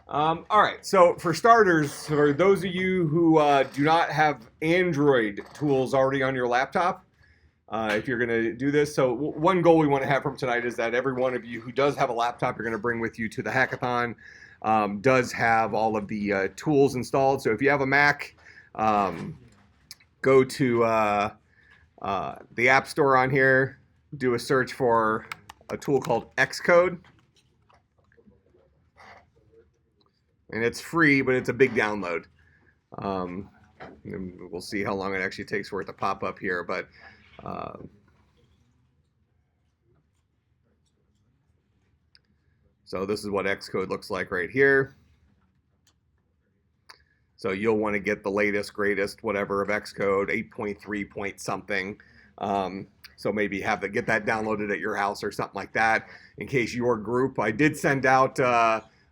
All right, so for starters, for those of you who do not have Android tools already on your laptop, if you're going to do this, so one goal we want to have from tonight is that every one of you who does have a laptop you're going to bring with you to the hackathon does have all of the tools installed. So if you have a Mac, go to the App Store on here, do a search for a tool called Xcode. And it's free, but it's a big download. And we'll see how long it actually takes for it to pop up here. But so this is what Xcode looks like right here. So you'll want to get the latest, greatest, whatever of Xcode, 8.3 point something. So maybe get that downloaded at your house or something like that. In case your group, I did send out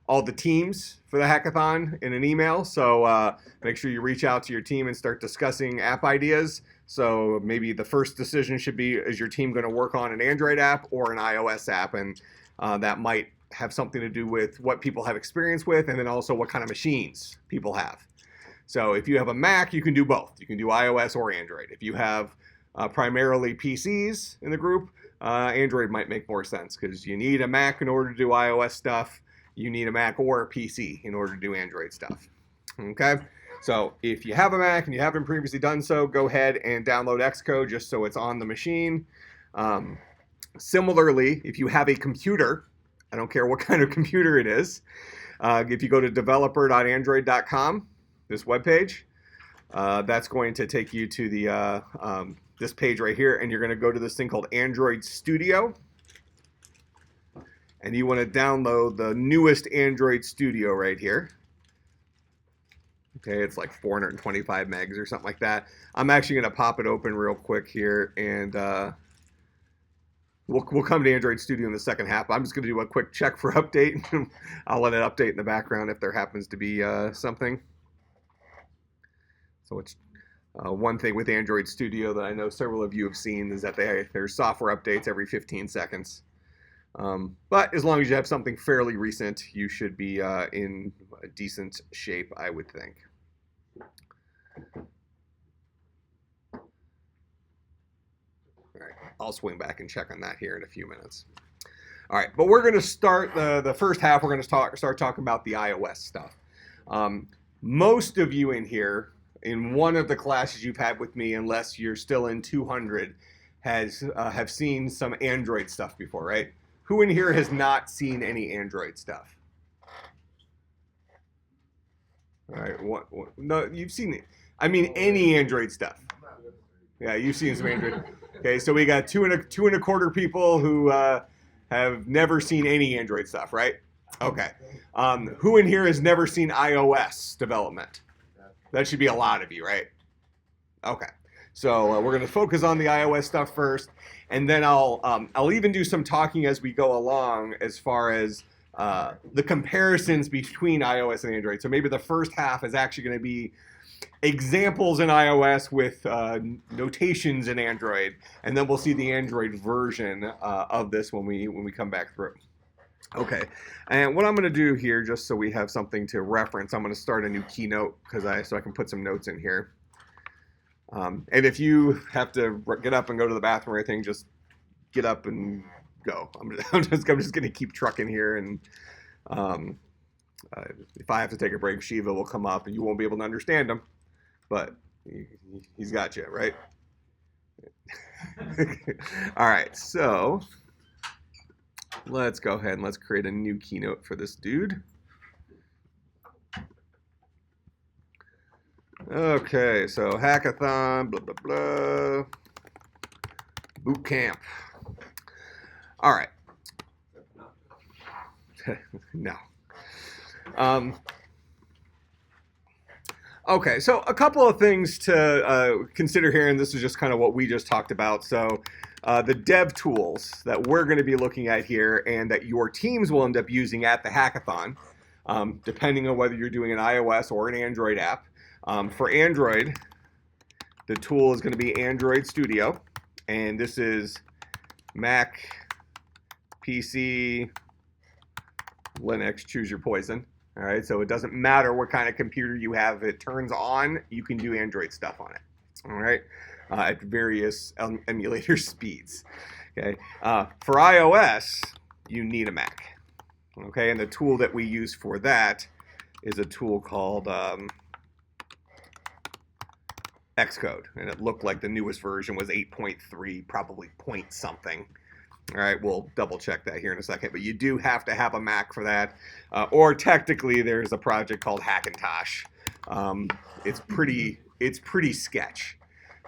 all the teams for the hackathon in an email. So make sure you reach out to your team and start discussing app ideas. So maybe the first decision should be, is your team going to work on an Android app or an iOS app? And that might have something to do with what people have experience with, and then also what kind of machines people have. So if you have a Mac, you can do both. You can do iOS or Android. If you have primarily PCs in the group, Android might make more sense because you need a Mac in order to do iOS stuff. You need a Mac or a PC in order to do Android stuff. Okay? So if you have a Mac and you haven't previously done so, go ahead and download Xcode just so it's on the machine. Similarly, if you have a computer, I don't care what kind of computer it is, if you go to developer.android.com, this webpage, that's going to take you to the this page right here, and you're going to go to this thing called Android Studio. And you want to download the newest Android Studio right here. Okay, it's like 425 megs or something like that. I'm actually going to pop it open real quick here, and we'll come to Android Studio in the second half. I'm just going to do a quick check for update. I'll let it update in the background if there happens to be something. So it's one thing with Android Studio that I know several of you have seen is that there's software updates every 15 seconds. But as long as you have something fairly recent, you should be in a decent shape, I would think. All right, I'll swing back and check on that here in a few minutes. All right, but we're going to start the first half. We're going to start talking about the iOS stuff. Most of you in here, in one of the classes you've had with me, unless you're still in 200, have seen some Android stuff before, right? Who in here has not seen any Android stuff? All right, what? No, you've seen it. I mean, any Android stuff. Yeah, you've seen some Android. Okay, so we got two and a quarter people who have never seen any Android stuff, right? Okay. Who in here has never seen iOS development? That should be a lot of you, right? Okay. So we're going to focus on the iOS stuff first, and then I'll even do some talking as we go along as far as the comparisons between iOS and Android. So maybe the first half is actually going to be examples in iOS with notations in Android, and then we'll see the Android version of this when we come back through. Okay, and what I'm going to do here, just so we have something to reference, I'm going to start a new keynote so I can put some notes in here. And if you have to get up and go to the bathroom or anything, just get up and go. I'm just going to keep trucking here, and if I have to take a break, Shiva will come up, and you won't be able to understand him, but he's got you, right? All right, so let's go ahead and let's create a new keynote for this dude. Okay, so hackathon, blah, blah, blah, bootcamp. All right. No. Okay, so a couple of things to consider here, and this is just kind of what we just talked about. So the dev tools that we're going to be looking at here and that your teams will end up using at the hackathon, depending on whether you're doing an iOS or an Android app. For Android, the tool is going to be Android Studio, and this is Mac, PC, Linux, choose your poison. All right, so it doesn't matter what kind of computer you have. If it turns on, you can do Android stuff on it. All right, at various emulator speeds. Okay, for iOS, you need a Mac. Okay, and the tool that we use for that is a tool called Xcode, and it looked like the newest version was 8.3, probably point something. All right, we'll double check that here in a second, but you do have to have a Mac for that, or technically there's a project called Hackathon. It's pretty sketch.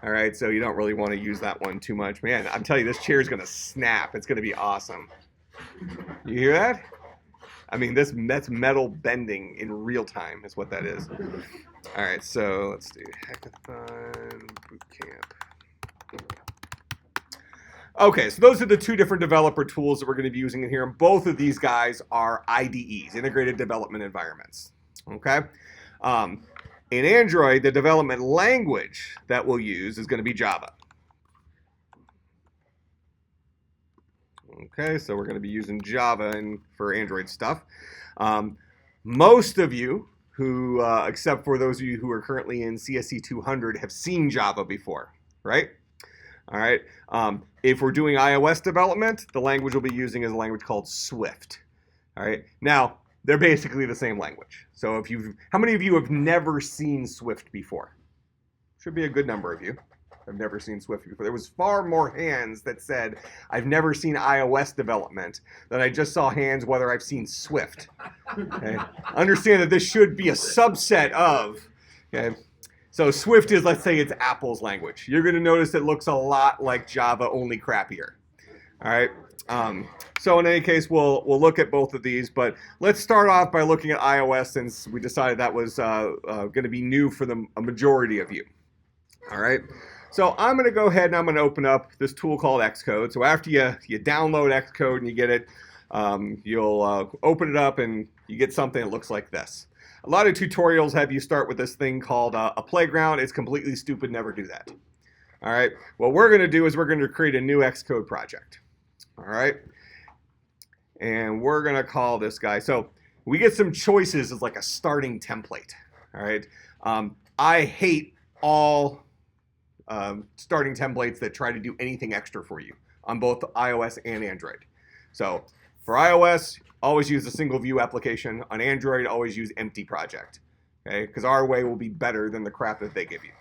All right, so you don't really want to use that one too much. Man, I'm telling you, this chair is going to snap. It's going to be awesome. You hear that? I mean, that's metal bending in real time is what that is. All right, so let's do Hackathon Bootcamp. Okay, so those are the two different developer tools that we're going to be using in here, and both of these guys are IDEs, Integrated Development Environments. Okay? In Android, the development language that we'll use is going to be Java. Okay, so we're going to be using Java for Android stuff. Most of you who, except for those of you who are currently in CSC 200, have seen Java before, right? All right. If we're doing iOS development, the language we'll be using is a language called Swift. All right. Now, they're basically the same language. So how many of you have never seen Swift before? Should be a good number of you. I've never seen Swift before. There was far more hands that said, I've never seen iOS development than I just saw hands whether I've seen Swift. Okay? Understand that this should be a subset of, okay? So Swift is, let's say it's Apple's language. You're going to notice it looks a lot like Java, only crappier. All right. So in any case, we'll look at both of these, but let's start off by looking at iOS since we decided that was going to be new for a majority of you. All right. So I'm going to go ahead and I'm going to open up this tool called Xcode. So after you download Xcode and you get it, you'll open it up and you get something that looks like this. A lot of tutorials have you start with this thing called a playground. It's completely stupid. Never do that. All right. What we're going to do is we're going to create a new Xcode project. All right. And we're going to call this guy. So we get some choices as like a starting template. All right. I hate all starting templates that try to do anything extra for you on both iOS and Android. So for iOS, always use a single view application. On Android, always use empty project. Okay, because our way will be better than the crap that they give you.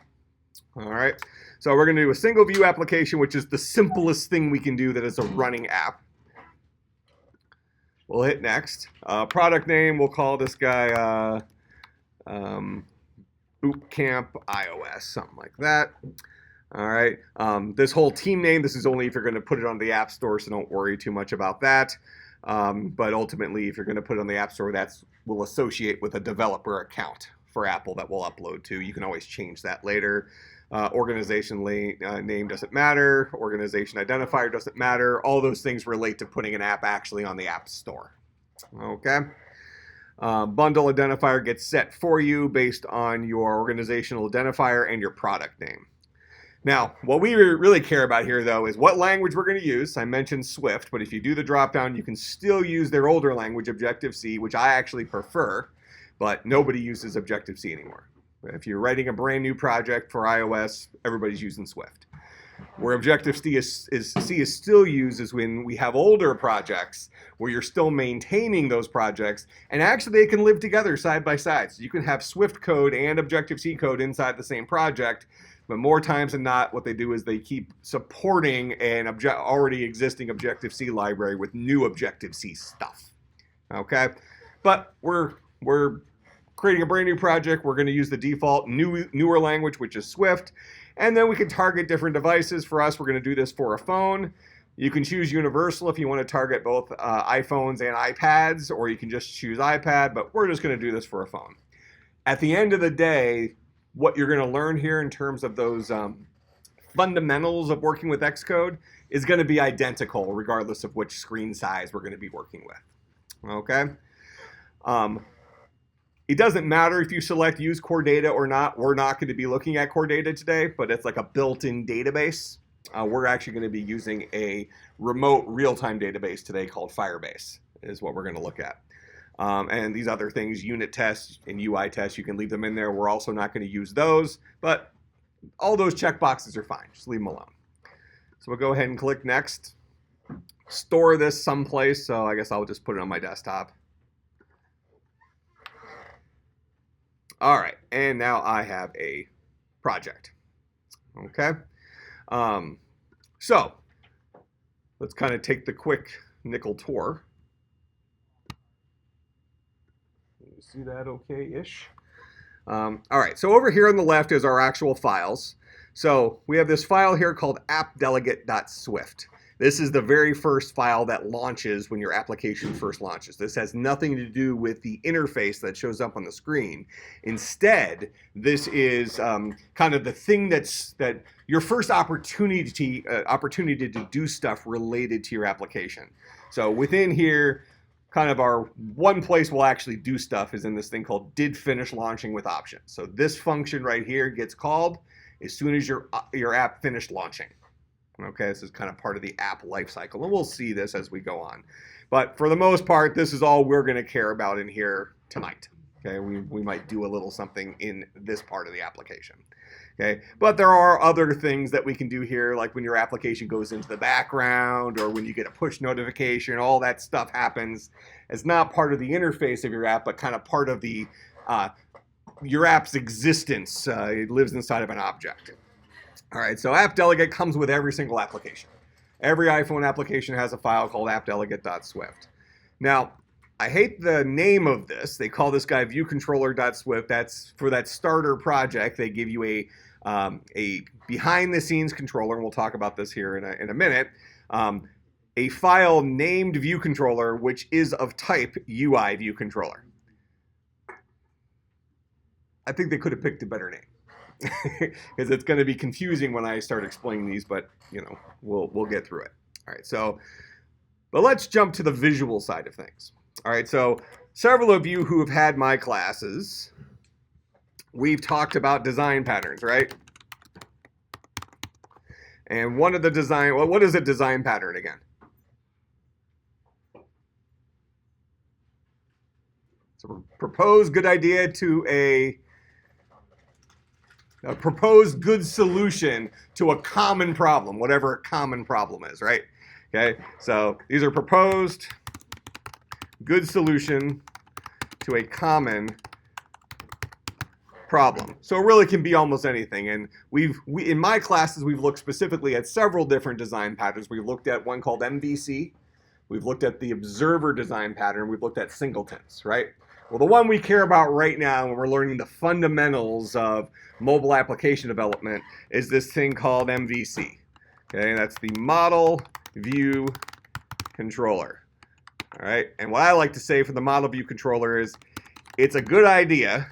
All right, so we're going to do a single view application, which is the simplest thing we can do that is a running app. We'll hit next. Product name, we'll call this guy Bootcamp iOS, something like that. All right, this whole team name, this is only if you're going to put it on the App Store, so don't worry too much about that. But ultimately, if you're going to put it on the App Store, that will associate with a developer account for Apple that we'll upload to. You can always change that later. Organization name doesn't matter. Organization identifier doesn't matter. All those things relate to putting an app actually on the App Store. Okay. Bundle identifier gets set for you based on your organizational identifier and your product name. Now, what we really care about here, though, is what language we're going to use. I mentioned Swift, but if you do the dropdown, you can still use their older language, Objective-C, which I actually prefer, but nobody uses Objective-C anymore. If you're writing a brand new project for iOS, everybody's using Swift. Where Objective-C is still used is when we have older projects where you're still maintaining those projects, and actually they can live together side by side. So you can have Swift code and Objective-C code inside the same project. But more times than not, what they do is they keep supporting an already existing Objective-C library with new Objective-C stuff. Okay, but we're creating a brand new project. We're going to use the default newer language, which is Swift, and then we can target different devices. For us, we're going to do this for a phone. You can choose universal if you want to target both iPhones and iPads, or you can just choose iPad. But we're just going to do this for a phone. At the end of the day, what you're going to learn here in terms of those fundamentals of working with Xcode is going to be identical regardless of which screen size we're going to be working with. Okay? It doesn't matter if you select use core data or not. We're not going to be looking at core data today, but it's like a built-in database. We're actually going to be using a remote real-time database today called Firebase is what we're going to look at. And these other things, unit tests and UI tests, you can leave them in there. We're also not going to use those, but all those checkboxes are fine. Just leave them alone. So we'll go ahead and click next. Store this someplace, so I guess I'll just put it on my desktop. All right, and now I have a project. Okay, so let's kind of take the quick nickel tour. You see that okay-ish? All right, so over here on the left is our actual files. So we have this file here called appdelegate.swift. This is the very first file that launches when your application first launches. This has nothing to do with the interface that shows up on the screen. Instead, this is kind of the thing that your first opportunity to do stuff related to your application. So within here, kind of our one place we'll actually do stuff is in this thing called did finish launching with options. So this function right here gets called as soon as your app finished launching. Okay, this is kind of part of the app lifecycle, and we'll see this as we go on. But for the most part, this is all we're going to care about in here tonight. Okay, we might do a little something in this part of the application. Okay, but there are other things that we can do here, like when your application goes into the background or when you get a push notification, all that stuff happens. It's not part of the interface of your app, but kind of part of the your app's existence. It lives inside of an object. All right, so AppDelegate comes with every single application. Every iPhone application has a file called appdelegate.swift. Now, I hate the name of this. They call this guy viewcontroller.swift. That's for that starter project. They give you a behind-the-scenes controller, and we'll talk about this here in a minute. A file named viewcontroller, which is of type Uiviewcontroller. I think they could have picked a better name. Because it's going to be confusing when I start explaining these, but you know, we'll get through it. All right, but let's jump to the visual side of things. All right, so several of you who have had my classes, we've talked about design patterns, right? And one of the design, well, what is a design pattern again? It's a proposed good idea to a proposed good solution to a common problem, whatever a common problem is, right? Okay, so these are proposed good solution to a common problem. So it really can be almost anything. And in my classes, we've looked specifically at several different design patterns. We've looked at one called MVC. We've looked at the observer design pattern. We've looked at singletons, right? Well, the one we care about right now when we're learning the fundamentals of mobile application development is this thing called MVC. Okay, that's the Model View Controller. All right, and what I like to say for the Model View Controller is it's a good idea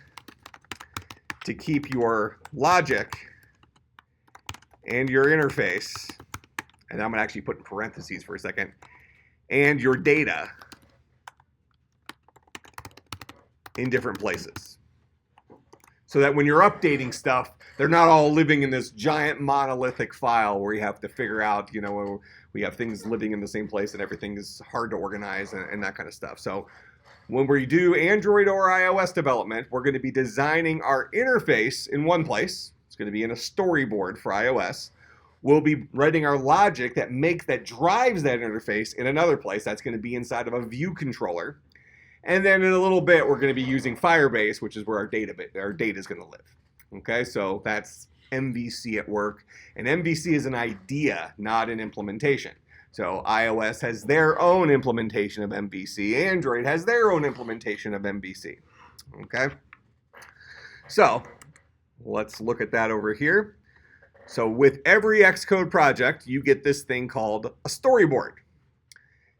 to keep your logic and your interface, and I'm going to actually put in parentheses for a second, and your data in different places. So that when you're updating stuff, they're not all living in this giant monolithic file where you have to figure out, you know, we have things living in the same place and everything is hard to organize and that kind of stuff. So when we do Android or iOS development, we're going to be designing our interface in one place. It's going to be in a storyboard for iOS. We'll be writing our logic that drives that interface in another place. That's going to be inside of a view controller. And then in a little bit, we're going to be using Firebase, which is where our data is going to live. Okay, so that's MVC at work. And MVC is an idea, not an implementation. So iOS has their own implementation of MVC. Android has their own implementation of MVC. Okay, so let's look at that over here. So with every Xcode project, you get this thing called a storyboard.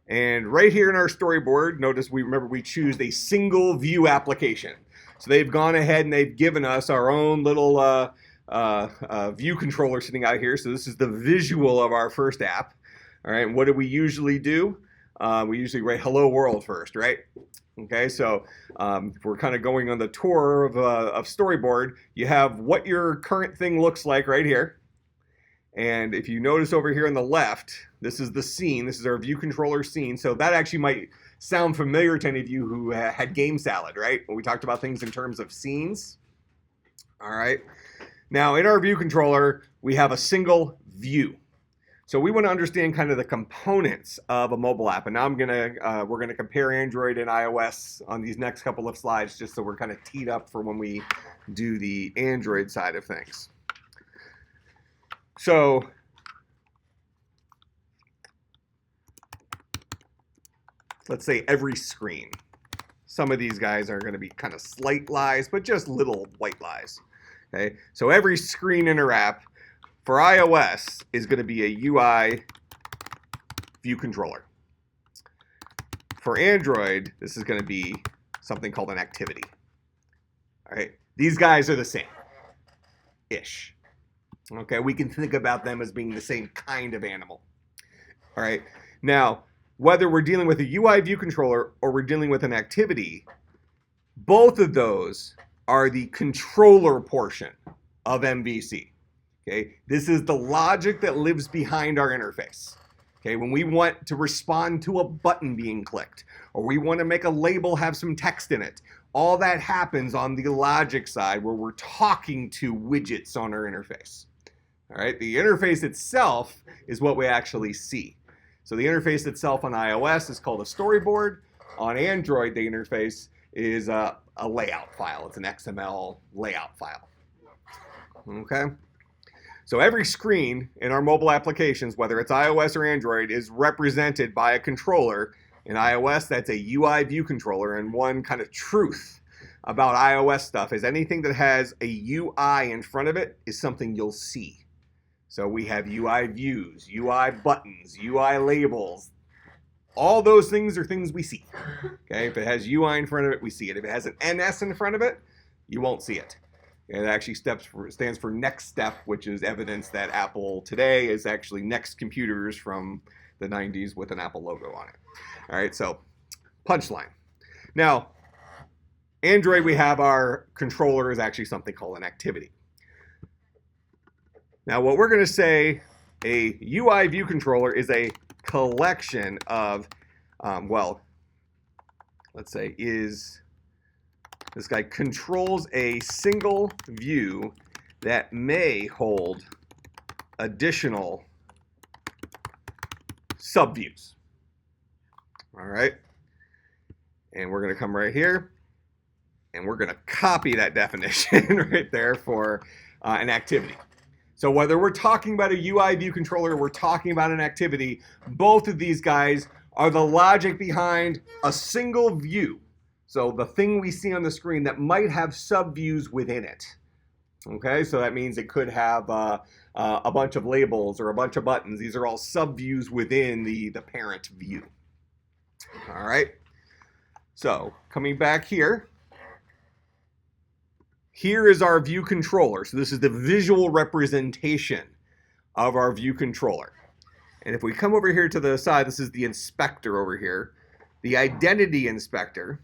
And right here in our storyboard, notice we choose a single view application. So they've gone ahead and they've given us our own little view controller sitting out here. So this is the visual of our first app. All right, and what do we usually do? We usually write hello world first, right? Okay, so if we're kind of going on the tour of storyboard, you have what your current thing looks like right here. And if you notice over here on the left, this is the scene. This is our view controller scene. So that actually might sound familiar to any of you who had Game Salad, right? When we talked about things in terms of scenes. All right. Now, in our view controller, we have a single view. So we want to understand kind of the components of a mobile app. And now we're gonna compare Android and iOS on these next couple of slides, just so we're kind of teed up for when we do the Android side of things. So let's say every screen. Some of these guys are going to be kind of slight lies, but just little white lies. Okay, so every screen in our app for iOS is going to be a UI view controller. For Android, this is going to be something called an activity. All right, these guys are the same-ish. Okay, we can think about them as being the same kind of animal. All right, now, whether we're dealing with a UI view controller or we're dealing with an activity, both of those are the controller portion of MVC. Okay, this is the logic that lives behind our interface. Okay, when we want to respond to a button being clicked, or we want to make a label have some text in it, all that happens on the logic side where we're talking to widgets on our interface. All right, the interface itself is what we actually see. So the interface itself on iOS is called a storyboard. On Android, the interface is a layout file. It's an XML layout file. Okay? So every screen in our mobile applications, whether it's iOS or Android, is represented by a controller. In iOS, that's a UI view controller. And one kind of truth about iOS stuff is anything that has a UI in front of it is something you'll see. So we have UI views, UI buttons, UI labels. All those things are things we see. Okay, if it has UI in front of it, we see it. If it has an NS in front of it, you won't see it. It actually stands for next step, which is evidence that Apple today is actually next computers from the 90s with an Apple logo on it. All right, so punchline. Now, Android, we have our controller is actually something called an activity. Now, what we're going to say, a UI view controller is a collection of, let's say this guy controls a single view that may hold additional subviews. All right. And we're going to come right here, and we're going to copy that definition right there for an activity. So whether we're talking about a UI view controller or we're talking about an activity, both of these guys are the logic behind a single view. So the thing we see on the screen that might have subviews within it. Okay, so that means it could have a bunch of labels or a bunch of buttons. These are all subviews within the parent view. All right, so coming back here. Here is our view controller. So this is the visual representation of our view controller. And if we come over here to the side, this is the inspector over here. The identity inspector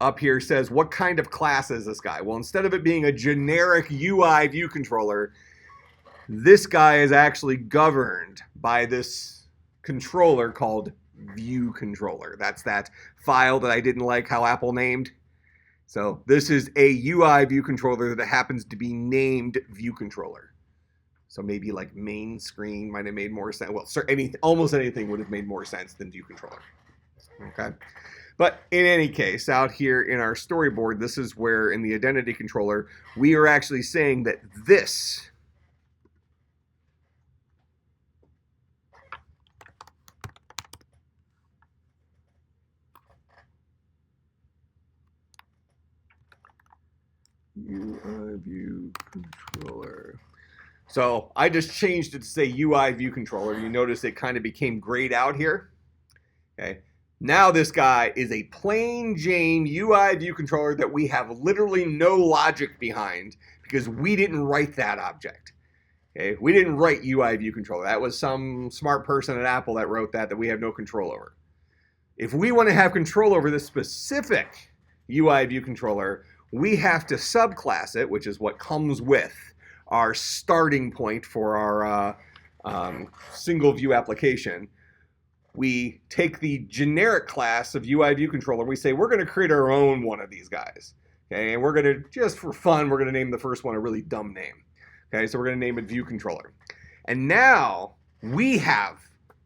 up here says, what kind of class is this guy? Well, instead of it being a generic UI view controller, this guy is actually governed by this controller called view controller. That's that file that I didn't like how Apple named. So this is a UI view controller that happens to be named view controller. So maybe like main screen might have made more sense. Well, almost anything would have made more sense than view controller. Okay. But in any case, out here in our storyboard, this is where in the identity controller, we are actually saying that this UI view controller. So I just changed it to say UI view controller. You notice it kind of became grayed out here. Okay. Now this guy is a plain Jane UI view controller that we have literally no logic behind because we didn't write that object. Okay. We didn't write UI view controller. That was some smart person at Apple that wrote that we have no control over. If we want to have control over this specific UI view controller, we have to subclass it, which is what comes with our starting point for our single view application. we take the generic class of Uiviewcontroller. We say we're going to create our own one of these guys. Okay, and we're going to, just for fun, we're going to name the first one a really dumb name. Okay, so we're going to name it ViewController. And now we have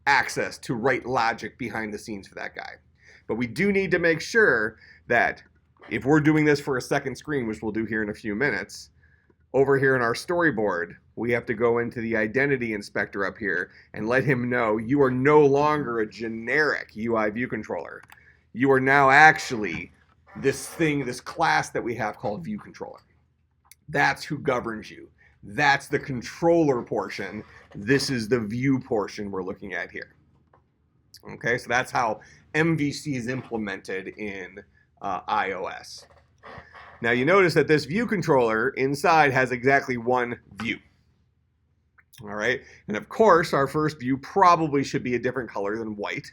access to write logic behind the scenes for that guy. But we do need to make sure that if we're doing this for a second screen, which we'll do here in a few minutes, over here in our storyboard, we have to go into the identity inspector up here and let him know you are no longer a generic Uiviewcontroller. You are now actually this thing, this class that we have called ViewController. That's who governs you. That's the controller portion. This is the view portion we're looking at here. Okay, so that's how MVC is implemented in iOS. Now you notice that this view controller inside has exactly one view. All right, and of course our first view probably should be a different color than white.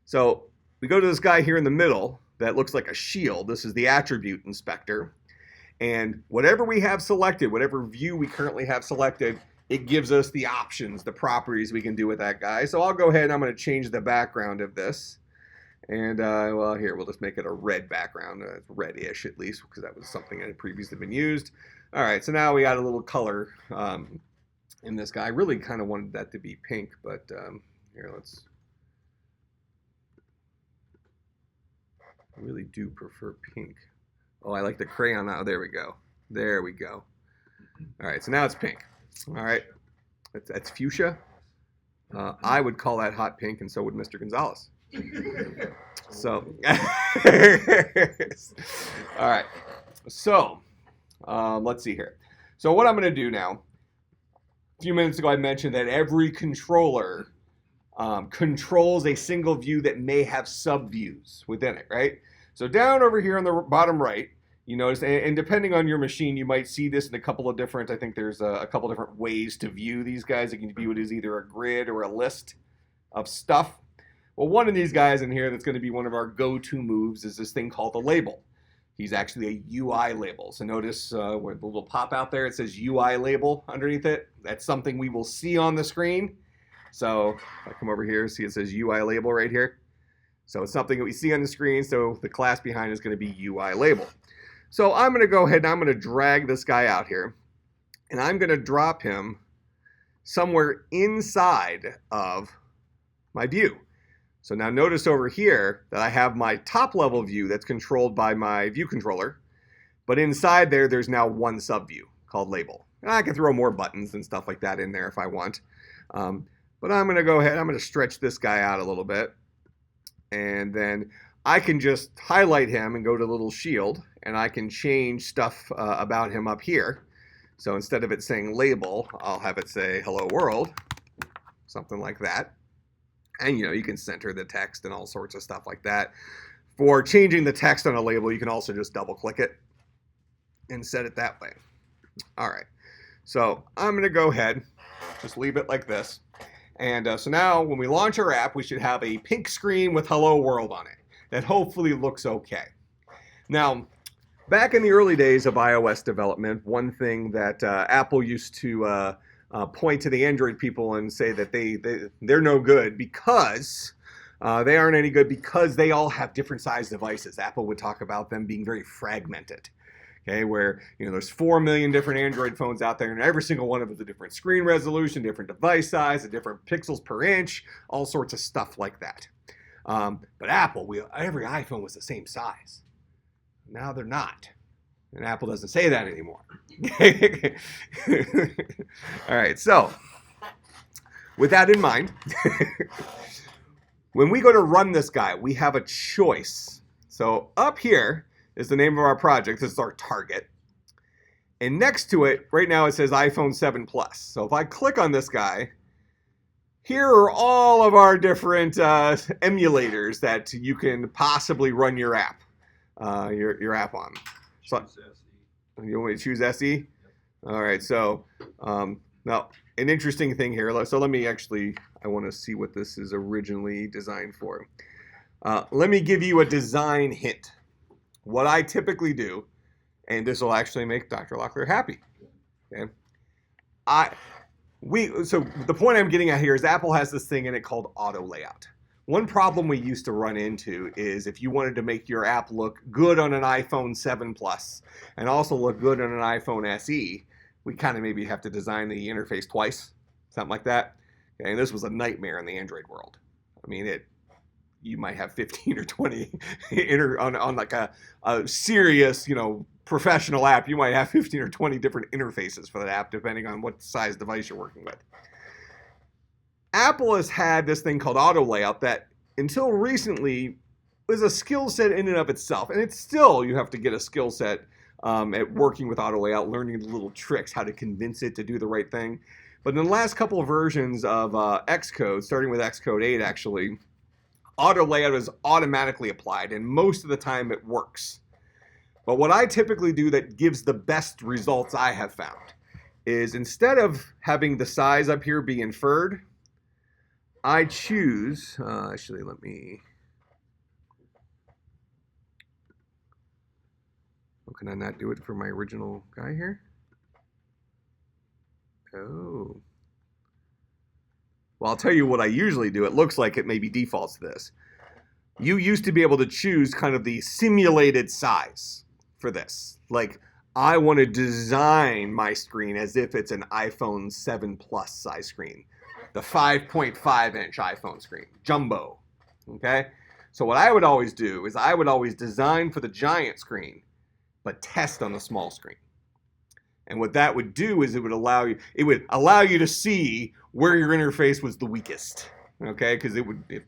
So we go to this guy here in the middle that looks like a shield. This is the attribute inspector. And whatever we have selected, whatever view we currently have selected, it gives us the options, the properties we can do with that guy. So I'll go ahead and I'm going to change the background of this. And well, here, we'll just make it a red background, reddish at least, because that was something that had previously been used. All right, so now we got a little color in this guy. I really kind of wanted that to be pink, but here, let's. I really do prefer pink. Oh, I like the crayon now. There we go. There we go. All right, so now it's pink. All right, that's fuchsia. I would call that hot pink, and so would Mr. Gonzalez. So, all right. So, let's see here. So what I'm going to do now, a few minutes ago I mentioned that every controller controls a single view that may have subviews within it, right? So down over here on the bottom right, you notice, and depending on your machine, you might see this in a couple of different, I think there's a couple different ways to view these guys. You can view it as either a grid or a list of stuff. Well, one of these guys in here that's going to be one of our go-to moves is this thing called a label. He's actually a UI label. So notice where the little pop out there, it says UI label underneath it. That's something we will see on the screen. So if I come over here, see it says UI label right here. So it's something that we see on the screen. So the class behind is going to be UI label. So I'm going to go ahead and I'm going to drag this guy out here. And I'm going to drop him somewhere inside of my view. So now notice over here that I have my top level view that's controlled by my view controller. But inside there, there's now one subview called label. And I can throw more buttons and stuff like that in there if I want. But I'm going to go ahead, I'm going to stretch this guy out a little bit. And then I can just highlight him and go to the little shield. And I can change stuff about him up here. So instead of it saying label, I'll have it say hello world. Something like that. And you can center the text and all sorts of stuff like that. For changing the text on a label, you can also just double click it and set it that way. All right, so I'm going to go ahead, just leave it like this. And so now when we launch our app, we should have a pink screen with hello world on it. That hopefully looks okay. Now, back in the early days of iOS development, one thing that Apple used to point to the Android people and say that they're no good because they aren't any good because they all have different size devices. Apple would talk about them being very fragmented. Okay, where there's 4 million different Android phones out there, and every single one of them is a different screen resolution, different device size, a different pixels per inch, all sorts of stuff like that. But Apple, every iPhone was the same size. Now they're not. And Apple doesn't say that anymore. All right, so with that in mind, when we go to run this guy, we have a choice. So up here is the name of our project. This is our target. And next to it, right now it says iPhone 7 Plus. So if I click on this guy, here are all of our different emulators that you can possibly run your app, your app on. So, you want me to choose SE? All right, so now an interesting thing here. So let me I want to see what this is originally designed for. Let me give you a design hint. What I typically do, and this will actually make Dr. Locklear happy. Okay? So the point I'm getting at here is Apple has this thing in it called auto layout. one problem we used to run into is if you wanted to make your app look good on an iPhone 7 Plus and also look good on an iPhone SE, we kind of maybe have to design the interface twice, something like that. Okay, and this was a nightmare in the Android world. I mean, you might have 15 or 20 on like a serious, professional app. You might have 15 or 20 different interfaces for that app, depending on what size device you're working with. Apple has had this thing called auto layout that until recently was a skill set in and of itself. And it's still, you have to get a skill set at working with auto layout, learning the little tricks, how to convince it to do the right thing. But in the last couple of versions of Xcode, starting with Xcode 8 actually, auto layout is automatically applied, and most of the time it works. But what I typically do that gives the best results I have found is instead of having the size up here be inferred, I choose, actually let me, can I not do it for my original guy here? Oh. Well, I'll tell you what I usually do. It looks like it maybe defaults to this. You used to be able to choose kind of the simulated size for this. Like, I want to design my screen as if it's an iPhone 7 Plus size screen. The 5.5-inch iPhone screen, jumbo, okay? So what I would always do is I would always design for the giant screen, but test on the small screen. And what that would do is it would allow you to see where your interface was the weakest, okay? Because if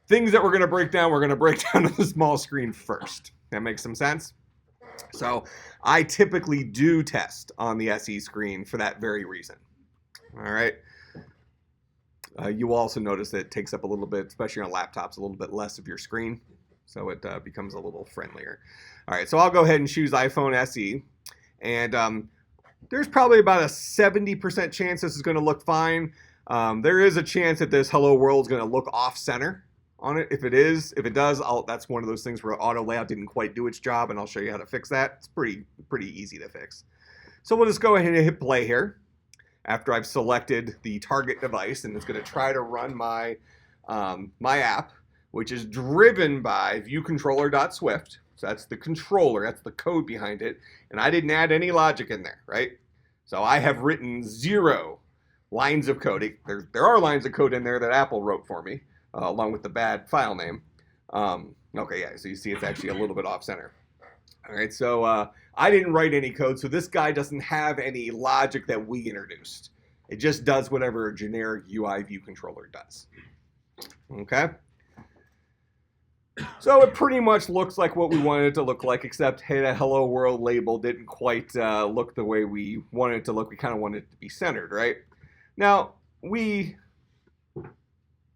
things that we're going to break down on the small screen first. That makes some sense? So I typically do test on the SE screen for that very reason, all right? You also notice that it takes up a little bit, especially on laptops, a little bit less of your screen. So it becomes a little friendlier. All right, so I'll go ahead and choose iPhone SE. And there's probably about a 70% chance this is going to look fine. There is a chance that this hello world is going to look off-center on it. If it does, that's one of those things where auto layout didn't quite do its job, and I'll show you how to fix that. It's pretty easy to fix. So we'll just go ahead and hit play here after I've selected the target device, and it's going to try to run my my app, which is driven by Uiviewcontroller.swift. So that's the controller, that's the code behind it, and I didn't add any logic in there, right? So I have written 0 lines of code. There are lines of code in there that Apple wrote for me, along with the bad file name. Okay, yeah, so you see it's actually a little bit off-center. All right, so I didn't write any code, so this guy doesn't have any logic that we introduced. It just does whatever a generic Uiviewcontroller does. Okay? So it pretty much looks like what we wanted it to look like, except, hey, that hello world label didn't quite look the way we wanted it to look. We kind of wanted it to be centered, right? Now, we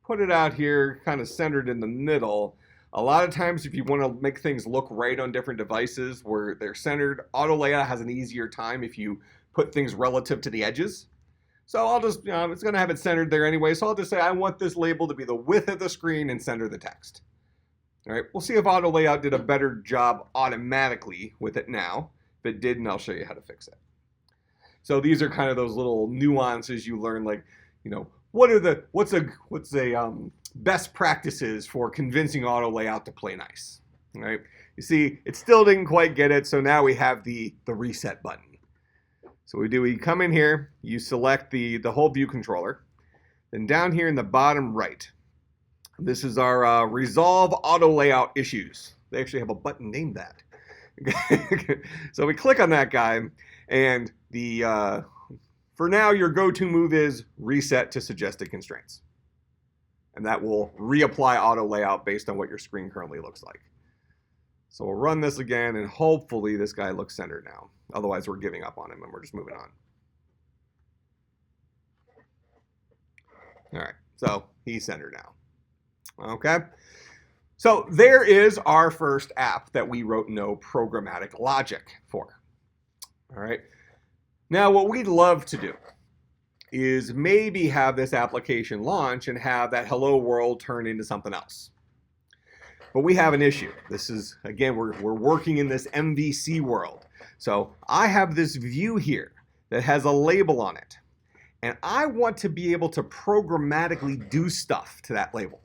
put it out here kind of centered in the middle. A lot of times if you want to make things look right on different devices where they're centered, auto layout has an easier time if you put things relative to the edges. So I'll just, it's going to have it centered there anyway, so I'll just say I want this label to be the width of the screen and center the text. All right, we'll see if auto layout did a better job automatically with it now. If it didn't, I'll show you how to fix it. So these are kind of those little nuances you learn, like, what's a best practices for convincing auto layout to play nice, right? You see, it still didn't quite get it, so now we have the reset button. So we come in here, you select the whole view controller, then down here in the bottom right, this is our resolve auto layout issues. They actually have a button named that. So we click on that guy, and for now, your go-to move is reset to suggested constraints. And that will reapply auto layout based on what your screen currently looks like. So we'll run this again, and hopefully this guy looks centered now. Otherwise, we're giving up on him, and we're just moving on. All right, so he's centered now. Okay, so there is our first app that we wrote no programmatic logic for. All right, now what we'd love to do is maybe have this application launch and have that hello world turn into something else. But we have an issue. This is, again, we're working in this MVC world. So I have this view here that has a label on it, and I want to be able to programmatically do stuff to that label.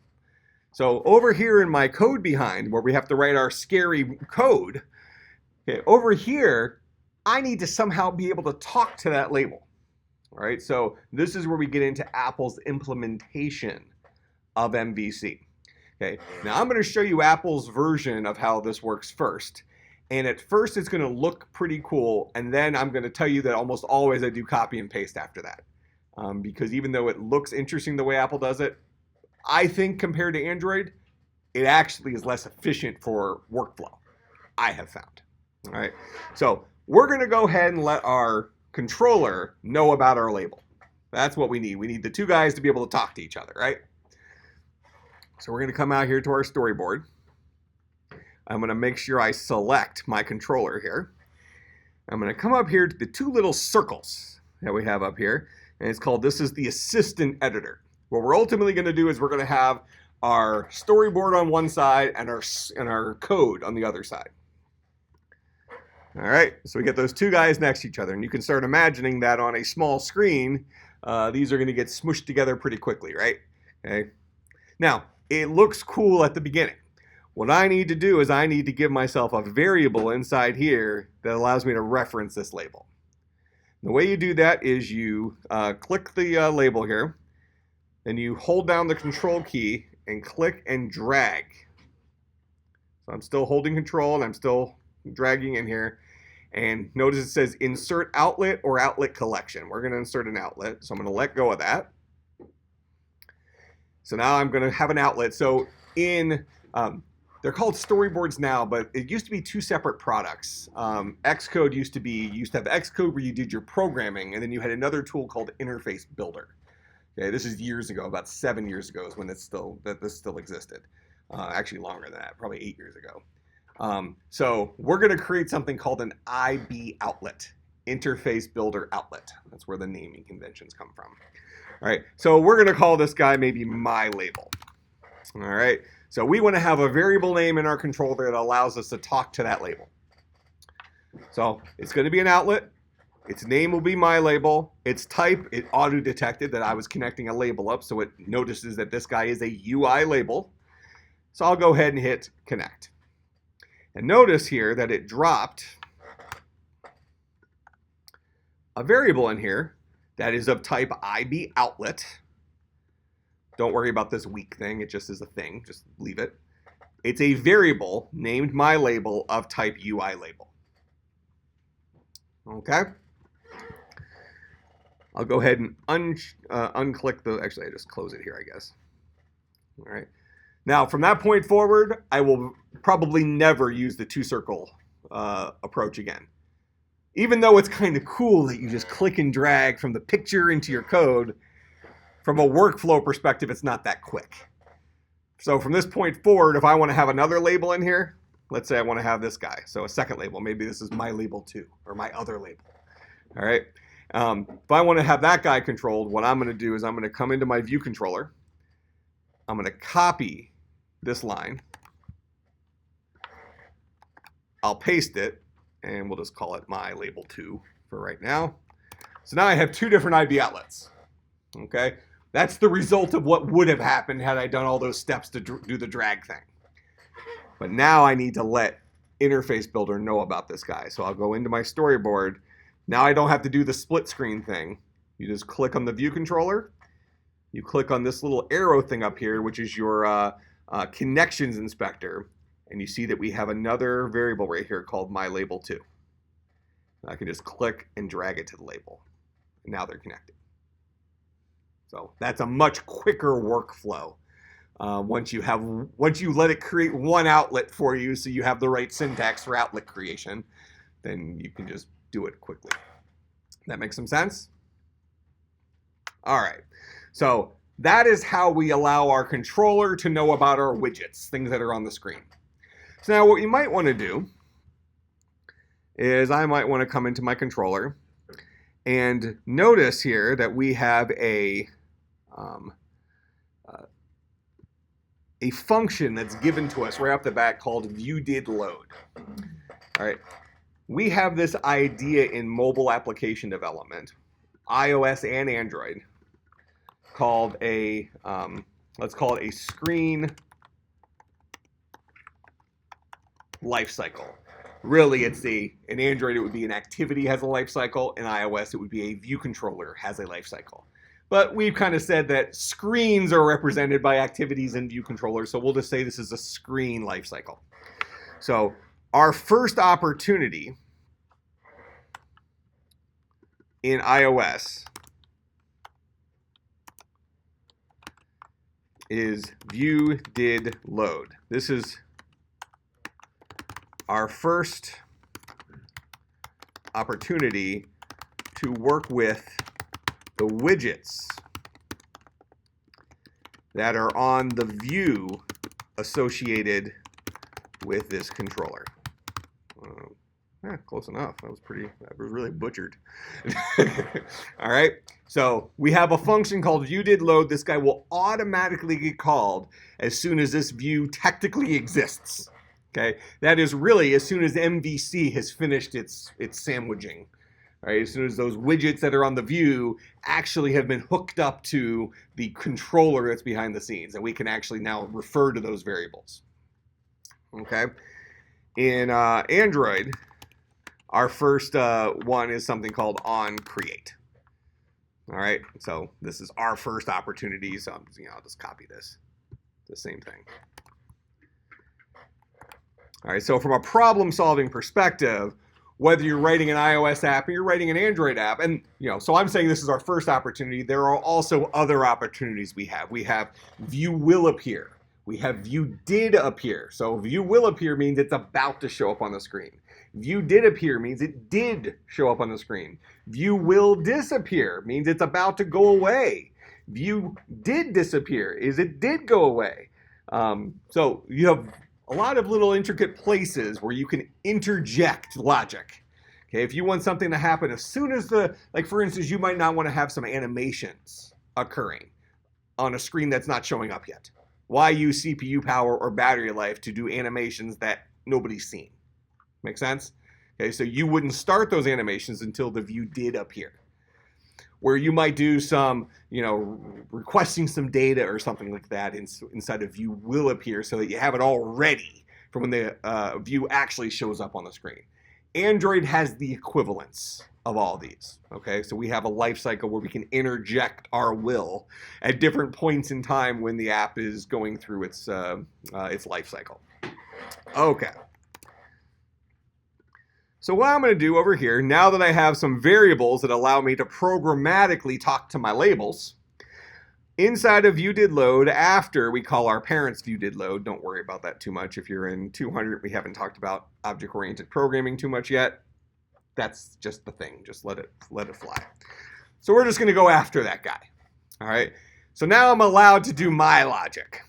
So over here in my code behind, where we have to write our scary code, okay, over here, I need to somehow be able to talk to that label. All right, so this is where we get into Apple's implementation of MVC. Okay, now I'm going to show you Apple's version of how this works first. And at first it's going to look pretty cool, and then I'm going to tell you that almost always I do copy and paste after that. Because even though it looks interesting the way Apple does it, I think compared to Android, it actually is less efficient for workflow, I have found. All right, so we're going to go ahead and let our controller know about our label. That's what we need. We need the two guys to be able to talk to each other, right? So we're going to come out here to our storyboard. I'm going to make sure I select my controller here. I'm going to come up here to the two little circles that we have up here, and it's called, this is the assistant editor. What we're ultimately going to do is we're going to have our storyboard on one side and our code on the other side. All right, so we get those two guys next to each other, and you can start imagining that on a small screen, these are going to get smushed together pretty quickly, right? Okay. Now, it looks cool at the beginning. What I need to do is I need to give myself a variable inside here that allows me to reference this label. The way you do that is you click the label here, and you hold down the control key and click and drag. So I'm still holding control and I'm still dragging in here. And notice it says insert outlet or outlet collection. We're going to insert an outlet, so I'm going to let go of that. So now I'm going to have an outlet. So in they're called storyboards now, but it used to be two separate products. Xcode used to have Xcode where you did your programming, and then you had another tool called Interface Builder. Okay, this is years ago, about 7 years ago is when this still existed. Actually longer than that, probably 8 years ago. So we're going to create something called an Iboutlet, Interface Builder Outlet. That's where the naming conventions come from. All right, so we're going to call this guy maybe my label. All right, so we want to have a variable name in our controller that allows us to talk to that label. So it's going to be an outlet. Its name will be my label. Its type, it auto-detected that I was connecting a label up, so it notices that this guy is a UI label. So I'll go ahead and hit connect. And notice here that it dropped a variable in here that is of type Iboutlet. Don't worry about this weak thing, it just is a thing, just leave it. It's a variable named my label of type UI label. Okay? I'll go ahead and unclick the, actually I just close it here, I guess. All right. Now from that point forward, I will probably never use the two circle approach again. Even though it's kind of cool that you just click and drag from the picture into your code, from a workflow perspective, it's not that quick. So from this point forward, if I want to have another label in here, let's say I want to have this guy. So a second label, maybe this is my label 2 or my other label. All right. If I want to have that guy controlled, what I'm going to do is I'm going to come into my view controller. I'm going to copy this line. I'll paste it, and we'll just call it my label 2 for right now. So now I have two different Iboutlets. Okay, that's the result of what would have happened had I done all those steps to do the drag thing. But now I need to let Interface Builder know about this guy. So I'll go into my storyboard. Now I don't have to do the split screen thing. You just click on the view controller. You click on this little arrow thing up here, which is your connections inspector. And you see that we have another variable right here called my label 2. I can just click and drag it to the label. And now they're connected. So that's a much quicker workflow. Once you let it create one outlet for you so you have the right syntax for outlet creation, then you can just do it quickly. That makes some sense? All right. So that is how we allow our controller to know about our widgets, things that are on the screen. So now what you might want to do is I might want to come into my controller and notice here that we have a function that's given to us right off the bat called viewDidLoad. All right, we have this idea in mobile application development, iOS and Android, called a let's call it a screen life cycle. Really, in Android, it would be an activity has a life cycle. In iOS, it would be a view controller has a life cycle. But we've kind of said that screens are represented by activities and view controllers, so we'll just say this is a screen life cycle. So our first opportunity in iOS is view did load. This is our first opportunity to work with the widgets that are on the view associated with this controller. Close enough. That was really butchered. All right. So we have a function called viewDidLoad. This guy will automatically get called as soon as this view technically exists. Okay. That is really as soon as MVC has finished its sandwiching. Right. As soon as those widgets that are on the view actually have been hooked up to the controller that's behind the scenes, and we can actually now refer to those variables. Okay. In Android, our first one is something called onCreate. All right, so this is our first opportunity. So I'll just copy this. The same thing. All right, so from a problem-solving perspective, whether you're writing an iOS app or you're writing an Android app, and so I'm saying this is our first opportunity. There are also other opportunities we have. We have view will appear. We have view did appear. So view will appear means it's about to show up on the screen. View did appear means it did show up on the screen. View will disappear means it's about to go away. View did disappear is it did go away. So you have a lot of little intricate places where you can interject logic. Okay, if you want something to happen as soon as like for instance, you might not want to have some animations occurring on a screen that's not showing up yet. Why use CPU power or battery life to do animations that nobody's seen? Make sense? Okay, so you wouldn't start those animations until the view did appear. Where you might do some, requesting some data or something like that inside of view will appear so that you have it all ready for when the view actually shows up on the screen. Android has the equivalence of all these. Okay, so we have a life cycle where we can interject our will at different points in time when the app is going through its life cycle. Okay. So what I'm going to do over here, now that I have some variables that allow me to programmatically talk to my labels, inside of viewDidLoad, after we call our parents viewDidLoad, don't worry about that too much. If you're in 200, we haven't talked about object-oriented programming too much yet. That's just the thing. Just let it fly. So we're just going to go after that guy. All right. So now I'm allowed to do my logic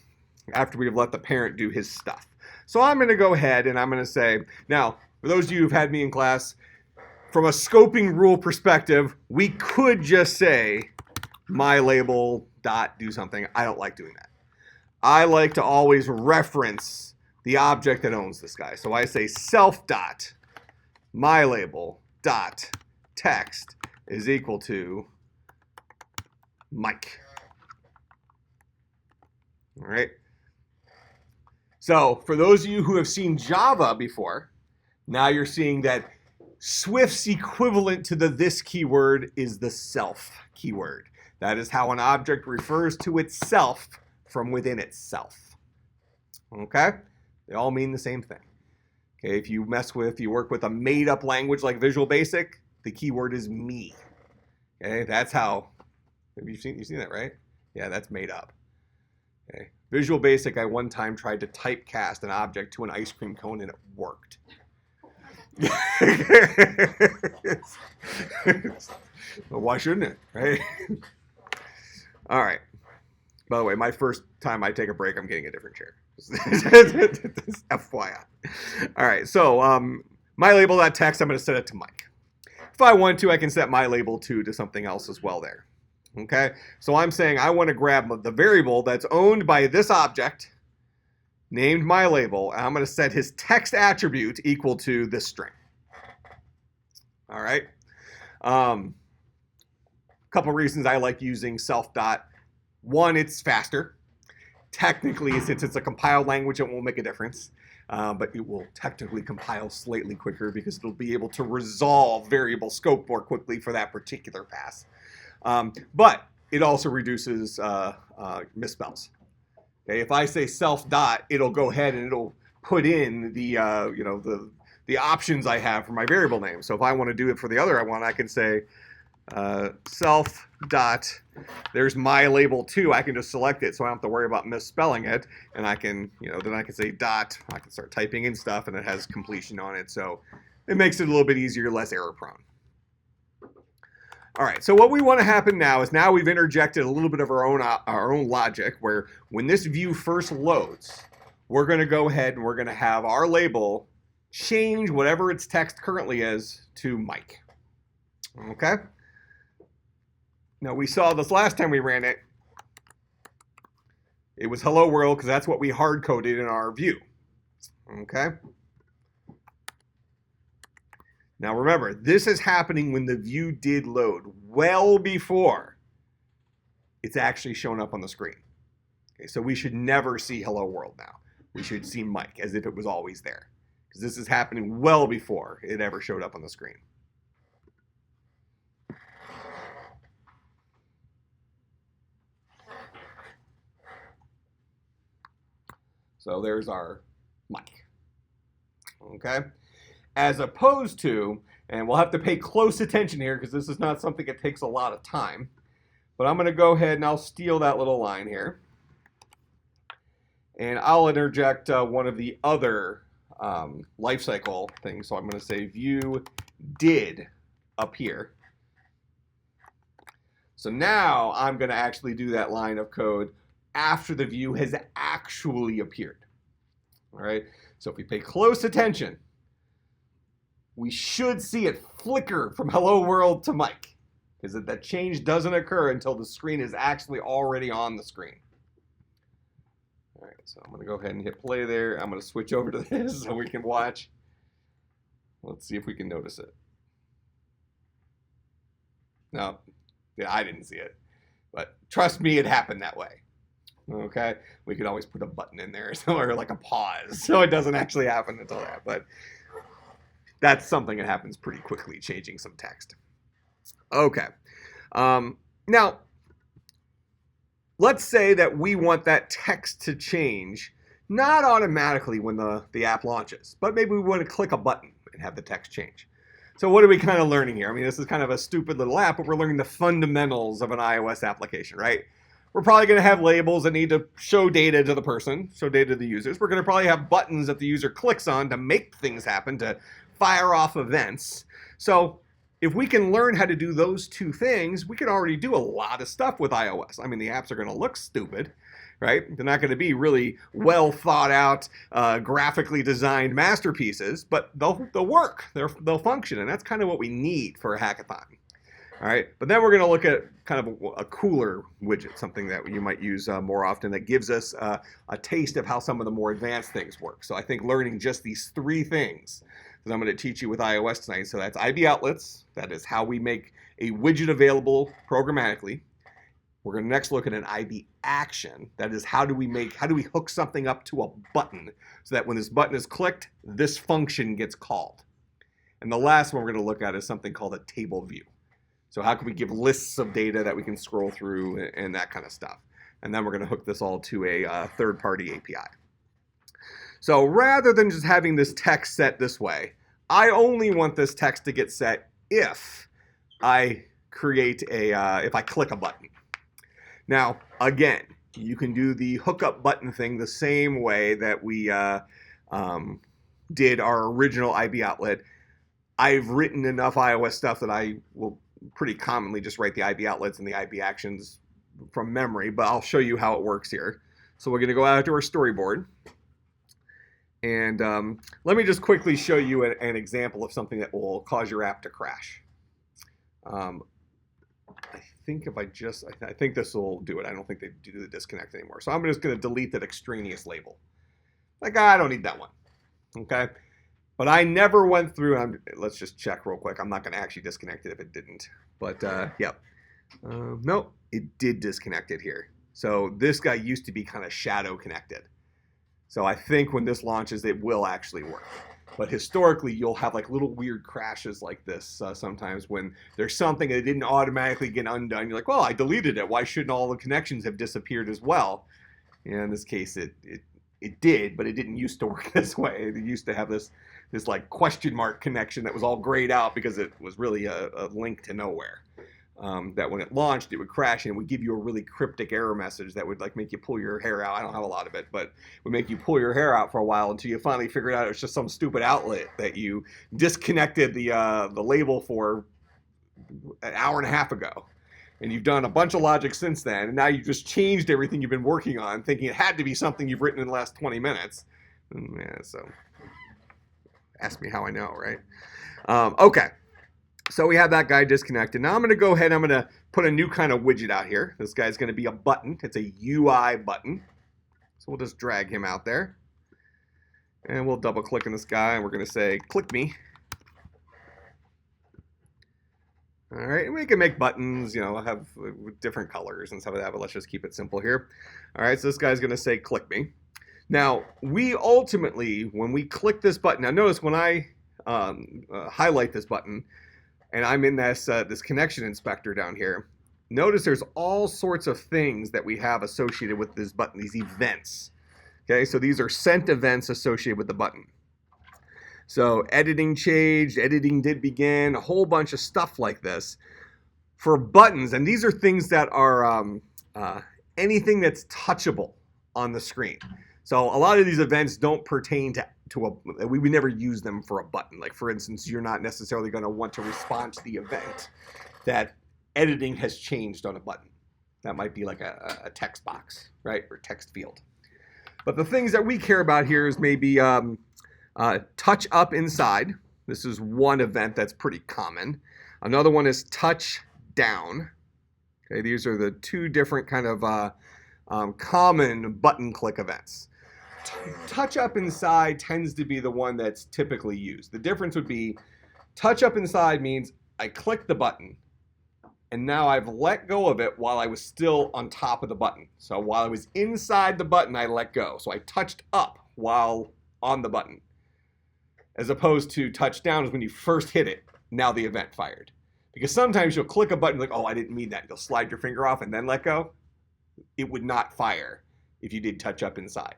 after we've let the parent do his stuff. So I'm going to go ahead and I'm going to say, now, for those of you who've had me in class, from a scoping rule perspective, we could just say my label dot do something. I don't like doing that. I like to always reference the object that owns this guy. So I say self dot my label dot text is equal to Mike. All right. So for those of you who have seen Java before, now you're seeing that Swift's equivalent to the this keyword is the self keyword. That is how an object refers to itself from within itself. Okay? They all mean the same thing. Okay, if you work with a made-up language like Visual Basic, the keyword is me. Okay, that's how, have you seen that, right? Yeah, that's made up. Okay, Visual Basic, I one time tried to typecast an object to an ice cream cone and it worked. Well, why shouldn't it, right? All right. By the way, my first time I take a break, I'm getting a different chair. FYI. All right, so my label.text, I'm going to set it to Mike. If I want to, I can set my label to something else as well there. Okay, so I'm saying I want to grab the variable that's owned by this object, named my label, and I'm going to set his text attribute equal to this string. All right. Couple reasons I like using self dot. One, it's faster. Technically, since it's a compiled language, it won't make a difference. but it will technically compile slightly quicker because it'll be able to resolve variable scope more quickly for that particular pass. But it also reduces misspells. Okay, if I say self dot, it'll go ahead and it'll put in the the options I have for my variable name. So if I want to do it for the other one, I can say self dot, there's my label 2. I can just select it so I don't have to worry about misspelling it, and I can, then I can say dot, I can start typing in stuff, and it has completion on it, so it makes it a little bit easier, less error prone. All right, so what we want to happen now is now we've interjected a little bit of our own logic where when this view first loads, we're going to go ahead and we're going to have our label change whatever its text currently is to Mike. Okay? Now we saw this last time we ran it. It was hello world because that's what we hard coded in our view. Okay? Now remember, this is happening when the view did load, well before it's actually shown up on the screen. Okay, so we should never see hello world now. We should see Mike as if it was always there, because this is happening well before it ever showed up on the screen. So there's our Mike. Okay? As opposed to, and we'll have to pay close attention here because this is not something that takes a lot of time, but I'm going to go ahead and I'll steal that little line here. And I'll interject one of the other lifecycle things. So I'm going to say view did appear. So now I'm going to actually do that line of code after the view has actually appeared. All right. So if we pay close attention, we should see it flicker from hello world to Mike, because that change doesn't occur until the screen is actually already on the screen. All right, so I'm going to go ahead and hit play there. I'm going to switch over to this so we can watch. Let's see if we can notice it. No, yeah, I didn't see it, but trust me, it happened that way. Okay, we could always put a button in there or like a pause so it doesn't actually happen until that, but that's something that happens pretty quickly, changing some text. Okay. Now, let's say that we want that text to change, not automatically when the app launches, but maybe we want to click a button and have the text change. So what are we kind of learning here? I mean, this is kind of a stupid little app, but we're learning the fundamentals of an iOS application, right? We're probably going to have labels that need to show data to the person, show data to the users. We're going to probably have buttons that the user clicks on to make things happen, to fire off events. So if we can learn how to do those two things, we can already do a lot of stuff with iOS. I mean, the apps are going to look stupid, right? They're not going to be really well thought out, graphically designed masterpieces, but they'll work, they'll function, and that's kind of what we need for a hackathon. All right, but then we're going to look at kind of a cooler widget, something that you might use more often that gives us a taste of how some of the more advanced things work. So I think learning just these 3 things that I'm going to teach you with iOS tonight. So that's Iboutlets. That is how we make a widget available programmatically. We're going to next look at an IB action. That is how do we hook something up to a button so that when this button is clicked, this function gets called. And the last one we're going to look at is something called a table view. So how can we give lists of data that we can scroll through and that kind of stuff. And then we're going to hook this all to a third-party API. So rather than just having this text set this way, I only want this text to get set if I create if I click a button. Now, again, you can do the hookup button thing the same way that we did our original Iboutlet. I've written enough iOS stuff that I will pretty commonly just write the Iboutlets and the IB actions from memory, but I'll show you how it works here. So we're going to go out to our storyboard. And let me just quickly show you an example of something that will cause your app to crash. I think I think this will do it. I don't think they do the disconnect anymore. So I'm just going to delete that extraneous label. Like, I don't need that one. Okay. But I never went through, let's just check real quick. I'm not going to actually disconnect it if it didn't. But, yep. Nope, it did disconnect it here. So this guy used to be kind of shadow connected. So I think when this launches, it will actually work. But historically, you'll have like little weird crashes like this sometimes when there's something that didn't automatically get undone. You're like, well, I deleted it. Why shouldn't all the connections have disappeared as well? And in this case, it did, but it didn't used to work this way. It used to have this like question mark connection that was all grayed out because it was really a link to nowhere. That when it launched, it would crash and it would give you a really cryptic error message that would like make you pull your hair out. I don't have a lot of it, but would make you pull your hair out for a while until you finally figured out it was just some stupid outlet that you disconnected the label for an hour and a half ago. And you've done a bunch of logic since then, and now you've just changed everything you've been working on, thinking it had to be something you've written in the last 20 minutes. Yeah, so ask me how I know, right? Okay. So we have that guy disconnected. Now I'm going to go ahead and I'm going to put a new kind of widget out here. This guy's going to be a button. It's a UI button. So we'll just drag him out there. And we'll double click on this guy and we're going to say, click me. All right, and we can make buttons, have different colors and stuff like that, but let's just keep it simple here. All right, so this guy's going to say, click me. Now, we ultimately, when we click this button, now notice when I highlight this button, and I'm in this connection inspector down here, notice there's all sorts of things that we have associated with this button, these events. Okay, so these are sent events associated with the button. So editing changed, editing did begin, a whole bunch of stuff like this for buttons. And these are things that are anything that's touchable on the screen. So a lot of these events don't pertain to we would never use them for a button. Like for instance, you're not necessarily going to want to respond to the event that editing has changed on a button. That might be like a text box, right? Or text field. But the things that we care about here is maybe touch up inside. This is one event that's pretty common. Another one is touch down. Okay, these are the two different kind of common button click events. Touch up inside tends to be the one that's typically used. The difference would be touch up inside means I click the button and now I've let go of it while I was still on top of the button. So while I was inside the button, I let go. So I touched up while on the button. As opposed to touch down is when you first hit it, now the event fired. Because sometimes you'll click a button like, oh, I didn't mean that. You'll slide your finger off and then let go. It would not fire if you did touch up inside.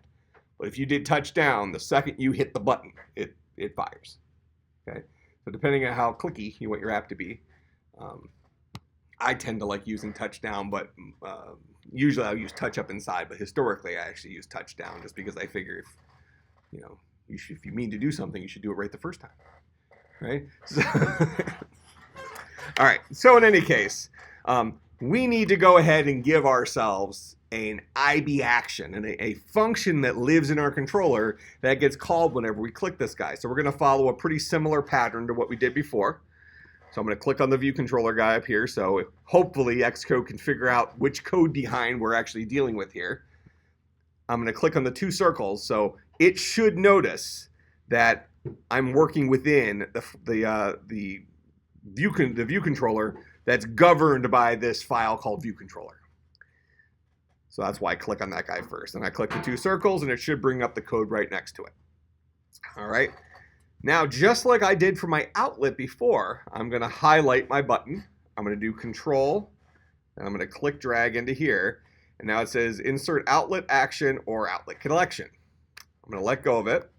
But if you did touch down, the second you hit the button, it fires. Okay. So depending on how clicky you want your app to be, I tend to like using touch down, but usually I'll use touch up inside. But historically, I actually use touch down just because I figure if you mean to do something, you should do it right the first time, right? So all right. So in any case, we need to go ahead and give ourselves an IB action and a function that lives in our controller that gets called whenever we click this guy. So we're going to follow a pretty similar pattern to what we did before. So I'm going to click on the view controller guy up here. So hopefully Xcode can figure out which code behind we're actually dealing with here. I'm going to click on the two circles. So it should notice that I'm working within the view controller that's governed by this file called view controller. So that's why I click on that guy first. And I click the two circles and it should bring up the code right next to it. All right. Now, just like I did for my outlet before, I'm going to highlight my button. I'm going to do Control, and I'm going to click drag into here. And now it says Insert Outlet Action or Outlet Collection. I'm going to let go of it.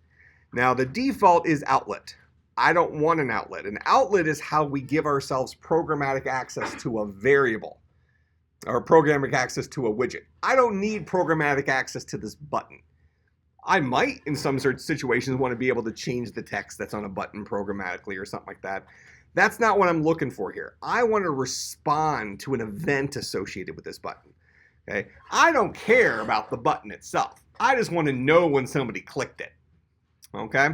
Now, the default is outlet. I don't want an outlet. An outlet is how we give ourselves programmatic access to a variable or programmatic access to a widget. I don't need programmatic access to this button. I might, in some sort of situations, want to be able to change the text that's on a button programmatically or something like that. That's not what I'm looking for here. I want to respond to an event associated with this button. Okay? I don't care about the button itself. I just want to know when somebody clicked it. Okay?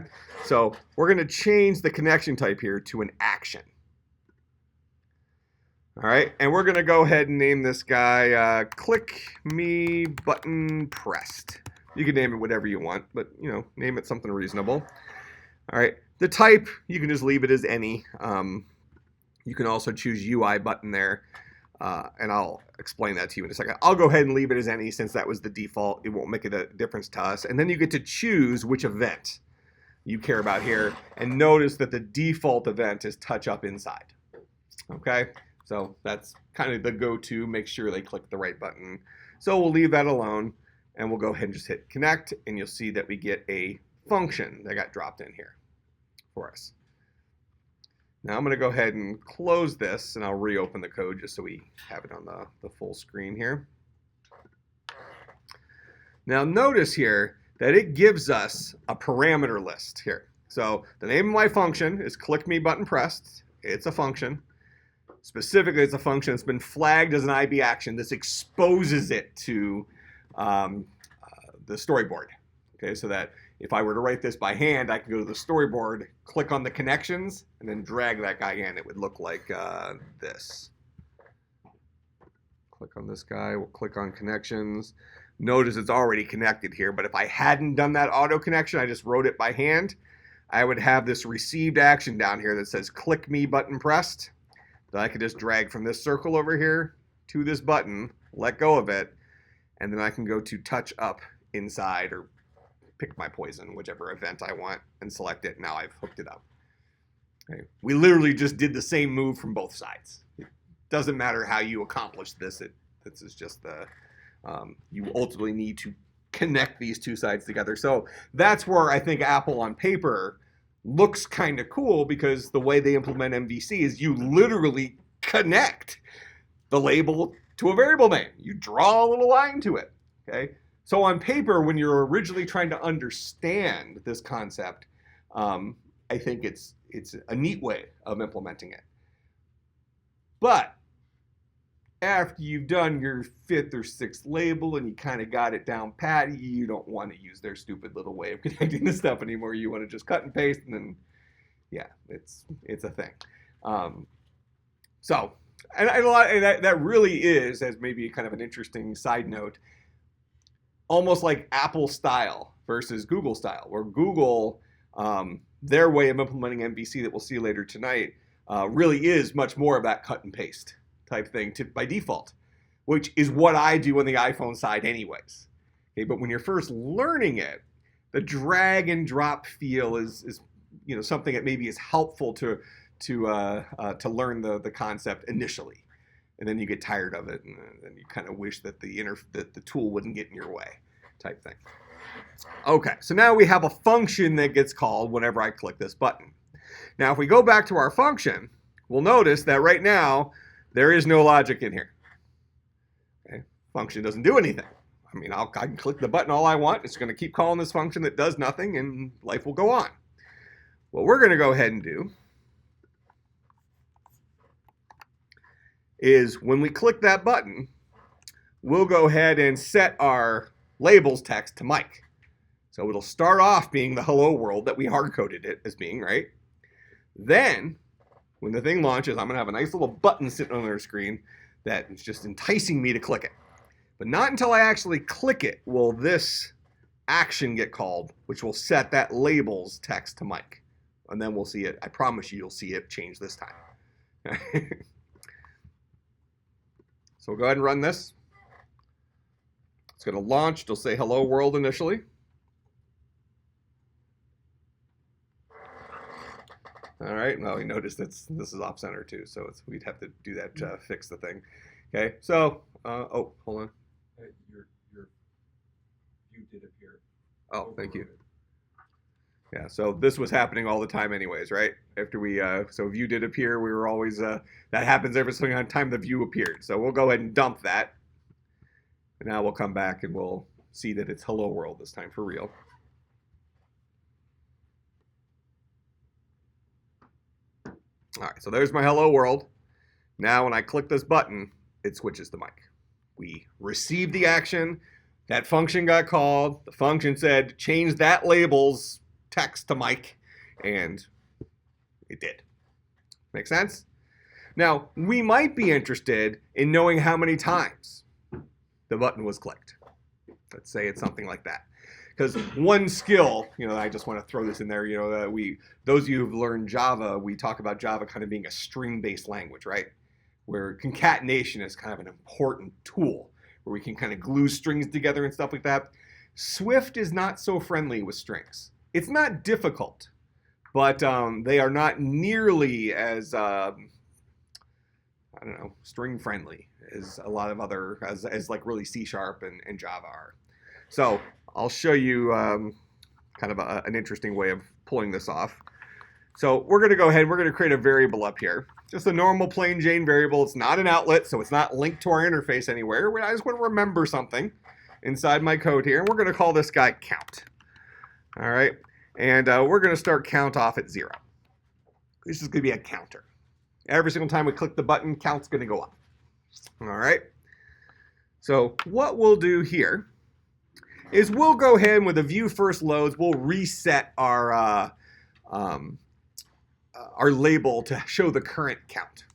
So we're going to change the connection type here to an action. All right, and we're going to go ahead and name this guy Click Me Button Pressed. You can name it whatever you want, but name it something reasonable. All right, the type, you can just leave it as any. You can also choose UI button there. And I'll explain that to you in a second. I'll go ahead and leave it as any since that was the default. It won't make a difference to us. And then you get to choose which event you care about here. And notice that the default event is touch up inside. Okay, so that's kind of the go-to. Make sure they click the right button. So we'll leave that alone. And we'll go ahead and just hit connect. And you'll see that we get a function that got dropped in here for us. Now I'm going to go ahead and close this, and I'll reopen the code just so we have it on the full screen here. Now notice here that it gives us a parameter list here. So the name of my function is click me button pressed. It's a function. Specifically, it's a function that's been flagged as an IB action. This exposes it to the storyboard. Okay, so that if I were to write this by hand, I can go to the storyboard, click on the connections, and then drag that guy in. It would look like this. Click on this guy. We'll click on connections. Notice it's already connected here, but if I hadn't done that auto connection, I just wrote it by hand, I would have this received action down here that says click me button pressed. That I could just drag from this circle over here to this button, let go of it, and then I can go to touch up inside or pick my poison, whichever event I want, and select it. Now I've hooked it up. Okay. We literally just did the same move from both sides. It doesn't matter how you accomplish this. This is just the, you ultimately need to connect these two sides together. So that's where I think Apple on paper looks kind of cool, because the way they implement MVC is you literally connect the label to a variable name. You draw a little line to it. Okay. So on paper, when you're originally trying to understand this concept, I think it's a neat way of implementing it. But after you've done your 5th or 6th label and you kind of got it down pat, you don't want to use their stupid little way of connecting this stuff anymore. You want to just cut and paste, and then, yeah, it's a thing. So, and that really is, as maybe kind of an interesting side note, almost like Apple style versus Google style, where Google, their way of implementing MVC that we'll see later tonight, really is much more of that cut and paste type thing by default, which is what I do on the iPhone side anyways. Okay, but when you're first learning it, the drag and drop feel is something that maybe is helpful to learn the concept initially. And then you get tired of it, and then you kind of wish that the tool wouldn't get in your way, type thing. Okay, so now we have a function that gets called whenever I click this button. Now, if we go back to our function, we'll notice that right now there is no logic in here. Okay, function doesn't do anything. I mean, I can click the button all I want. It's going to keep calling this function that does nothing, and life will go on. What we're going to go ahead and do is when we click that button, we'll go ahead and set our labels text to Mike. So it'll start off being the hello world that we hard-coded it as being, right? Then, when the thing launches, I'm going to have a nice little button sitting on our screen that is just enticing me to click it. But not until I actually click it will this action get called, which will set that labels text to Mike. And then we'll see it. I promise you'll see it change this time. So we'll go ahead and run this. It's going to launch. It'll say hello world initially. All right. Well, we noticed this is off center too, so we'd have to do that to fix the thing. Okay. So, oh, hold on. Your view did appear. Oh, thank you. Yeah. So this was happening all the time, anyways, right? After we, so view did appear. We were always that happens every single time the view appeared. So we'll go ahead and dump that. And now we'll come back and we'll see that it's hello world this time for real. All right, so there's my hello world. Now when I click this button, it switches to Mike. We received the action. That function got called. The function said, change that label's text to Mike, and it did. Make sense? Now, we might be interested in knowing how many times the button was clicked. Let's say it's something like that. Because one skill, I just want to throw this in there, those of you who've learned Java, we talk about Java kind of being a string-based language, right? where concatenation is kind of an important tool where we can kind of glue strings together and stuff like that. Swift is not so friendly with strings. It's not difficult, but they are not nearly as, I don't know, string friendly as a lot of other, as like really C# and Java are. So I'll show you kind of an interesting way of pulling this off. So we're going to go ahead and we're going to create a variable up here. Just a normal plain Jane variable. It's not an outlet, so it's not linked to our interface anywhere. I just want to remember something inside my code here. And we're going to call this guy count. All right. And we're going to start count off at 0. This is going to be a counter. Every single time we click the button, count's going to go up. All right. So what we'll do here is we'll go ahead and with the view first loads, we'll reset our label to show the current count.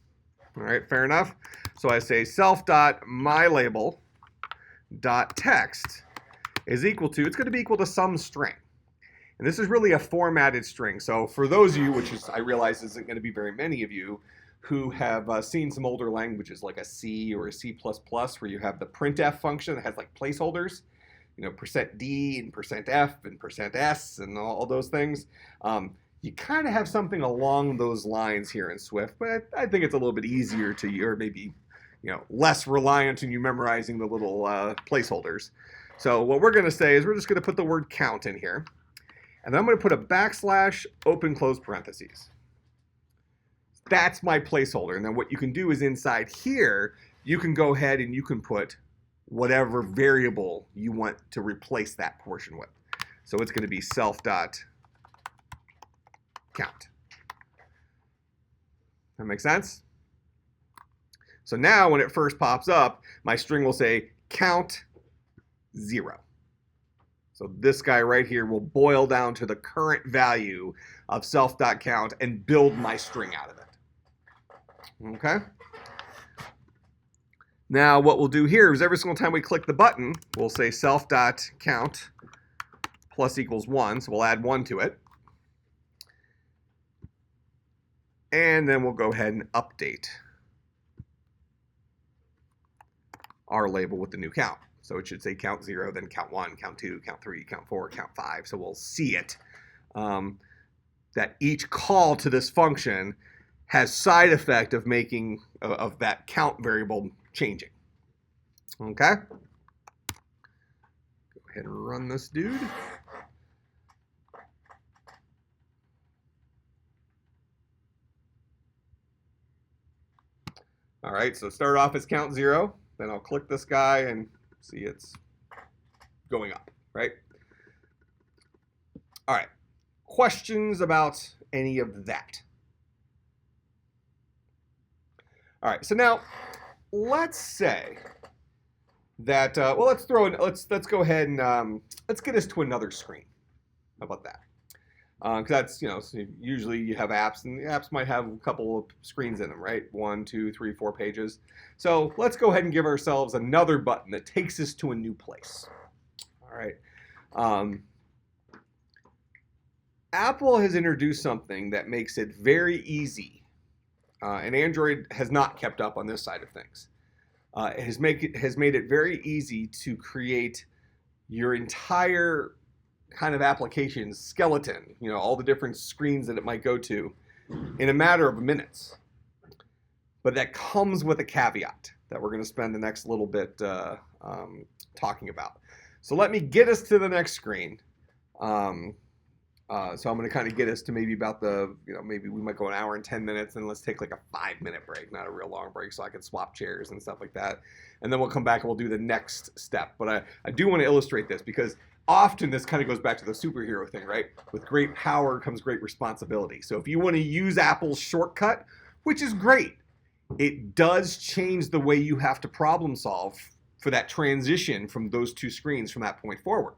All right, fair enough. So I say self.myLabel.text is equal to, it's going to be equal to some string. And this is really a formatted string. So for those of you, which is I realize isn't going to be very many of you, who have seen some older languages like a C or a C++ where you have the printf function that has like placeholders, you know, %d and %f and %s and all those things. You kind of have something along those lines here in Swift, but I think it's a little bit easier to, or maybe, you know, less reliant on you memorizing the little placeholders. So what we're going to say is we're just going to put the word count in here, and then I'm going to put a / open close parentheses. That's my placeholder, and then what you can do is inside here, you can go ahead and you can put whatever variable you want to replace that portion with. So it's going to be self.count. That makes sense? So now when it first pops up, my string will say count 0. So this guy right here will boil down to the current value of self.count and build my string out of it. Okay? Now what we'll do here is every single time we click the button, we'll say self.count plus equals 1. So we'll add 1 to it. And then we'll go ahead and update our label with the new count. So it should say count 0, then count 1, count 2, count 3, count 4, count 5. So we'll see it. That each call to this function has side effect of making of that count variable changing. Okay? Go ahead and run this dude. All right, so start off as count 0. Then I'll click this guy and see it's going up, right? All right, questions about any of that? All right, so now let's say that, well, let's go ahead and let's get us to another screen. How about that? Because that's, you know, so usually you have apps, and the apps might have a couple of screens in them, right? 1, 2, 3, 4 pages. So let's go ahead and give ourselves another button that takes us to a new place. All right. Apple has introduced something that makes it very easy, and Android has not kept up on this side of things. It has made it very easy to create your entire kind of application skeleton, you know, all the different screens that it might go to in a matter of minutes. But that comes with a caveat that we're going to spend the next little bit talking about. So let me get us to the next screen. So I'm going to kind of get us to maybe about maybe we might go an hour and 10 minutes, and let's take like a 5-minute break, not a real long break, so I can swap chairs and stuff like that. And then we'll come back and we'll do the next step. But I do want to illustrate this because often this kind of goes back to the superhero thing, right? With great power comes great responsibility. So if you want to use Apple's shortcut, which is great, it does change the way you have to problem solve for that transition from those two screens from that point forward.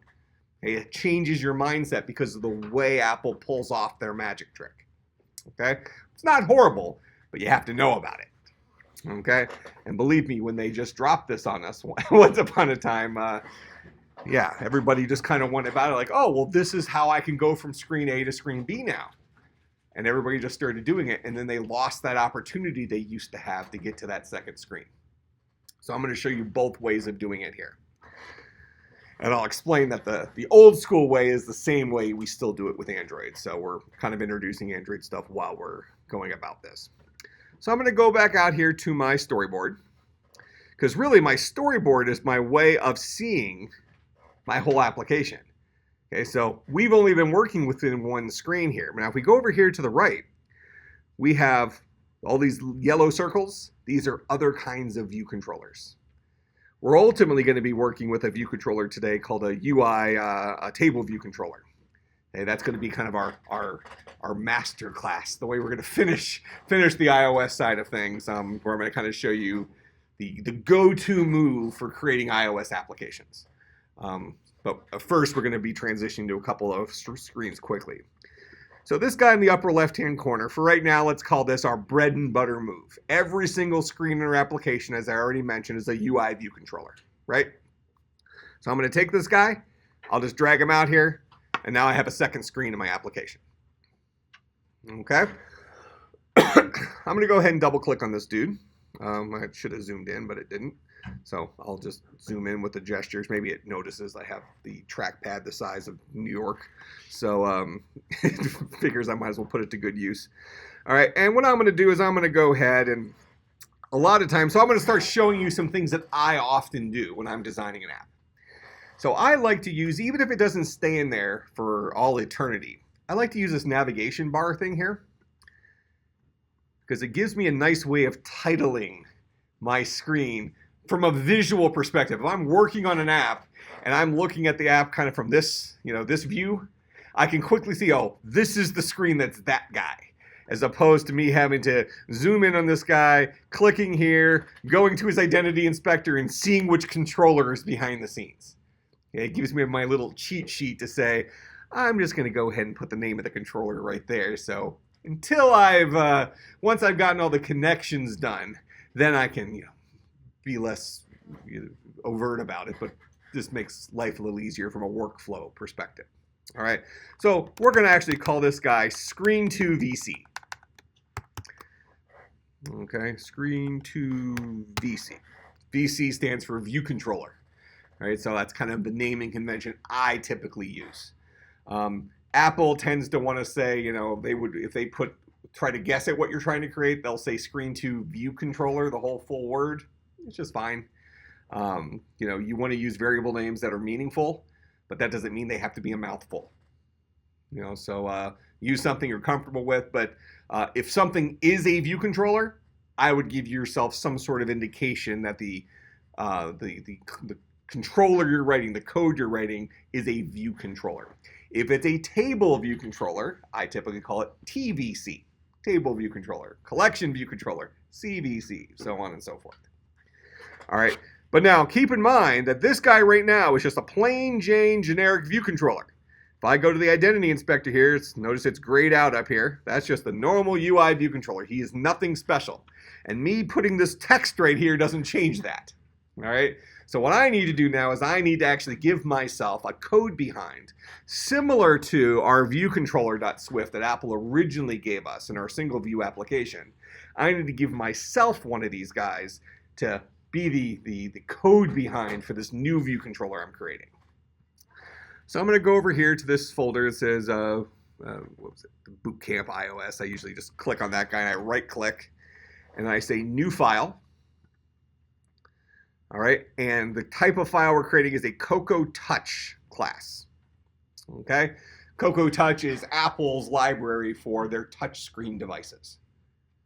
It changes your mindset because of the way Apple pulls off their magic trick. Okay? It's not horrible, but you have to know about it. Okay? And believe me, when they just dropped this on us once upon a time, yeah, everybody just kind of went about it like, oh, well, this is how I can go from screen A to screen B now. and everybody just started doing it, and then they lost that opportunity they used to have to get to that second screen. So I'm going to show you both ways of doing it here. And I'll explain that the old school way is the same way we still do it with Android. So we're kind of introducing Android stuff while we're going about this. So I'm going to go back out here to my storyboard, because really my storyboard is my way of seeing my whole application. Okay, so we've only been working within one screen here. Now if we go over here to the right, we have all these yellow circles. These are other kinds of view controllers. We're ultimately going to be working with a view controller today called a UI, a table view controller. Okay, that's going to be kind of our master class, the way we're going to finish the iOS side of things, where I'm going to kind of show you the go-to move for creating iOS applications. But first, we're going to be transitioning to a couple of screens quickly. So this guy in the upper left-hand corner, for right now, let's call this our bread and butter move. Every single screen in our application, as I already mentioned, is a UI view controller, right? So I'm going to take this guy, I'll just drag him out here, and now I have a second screen in my application. Okay? I'm going to go ahead and double-click on this dude. I should have zoomed in, but it didn't. So I'll just zoom in with the gestures. Maybe it notices I have the trackpad the size of New York. So it figures I might as well put it to good use. All right, and what I'm going to do is I'm going to go ahead and a lot of times, so I'm going to start showing you some things that I often do when I'm designing an app. So I like to use, even if it doesn't stay in there for all eternity, I like to use this navigation bar thing here, because it gives me a nice way of titling my screen from a visual perspective. If I'm working on an app and I'm looking at the app kind of from this, this view, I can quickly see, oh, this is the screen that's that guy, as opposed to me having to zoom in on this guy, clicking here, going to his identity inspector and seeing which controller is behind the scenes. Okay, it gives me my little cheat sheet to say, I'm just going to go ahead and put the name of the controller right there. So until once I've gotten all the connections done, then I can, be less overt about it, but this makes life a little easier from a workflow perspective. All right, so we're going to actually call this guy Screen 2 VC. Okay, Screen 2 VC. VC stands for View Controller. All right, so that's kind of the naming convention I typically use. Apple tends to want to say, they would, if they try to guess at what you're trying to create, they'll say Screen 2 View Controller, the whole full word. It's just fine. You want to use variable names that are meaningful, but that doesn't mean they have to be a mouthful. So use something you're comfortable with. But if something is a view controller, I would give yourself some sort of indication that the controller you're writing, the code you're writing, is a view controller. If it's a table view controller, I typically call it TVC, table view controller, collection view controller, CVC, so on and so forth. All right, but now keep in mind that this guy right now is just a plain Jane generic view controller. If I go to the identity inspector here, notice it's grayed out up here. That's just the normal UI view controller. He is nothing special. And me putting this text right here doesn't change that. All right, so what I need to do now is I need to actually give myself a code behind, similar to our viewcontroller.swift that Apple originally gave us in our single view application. I need to give myself one of these guys to be the code behind for this new view controller I'm creating. So I'm going to go over here to this folder that says, what was it? Bootcamp iOS. I usually just click on that guy and I right click and I say new file. All right, and the type of file we're creating is a Cocoa Touch class. Okay, Cocoa Touch is Apple's library for their touchscreen devices.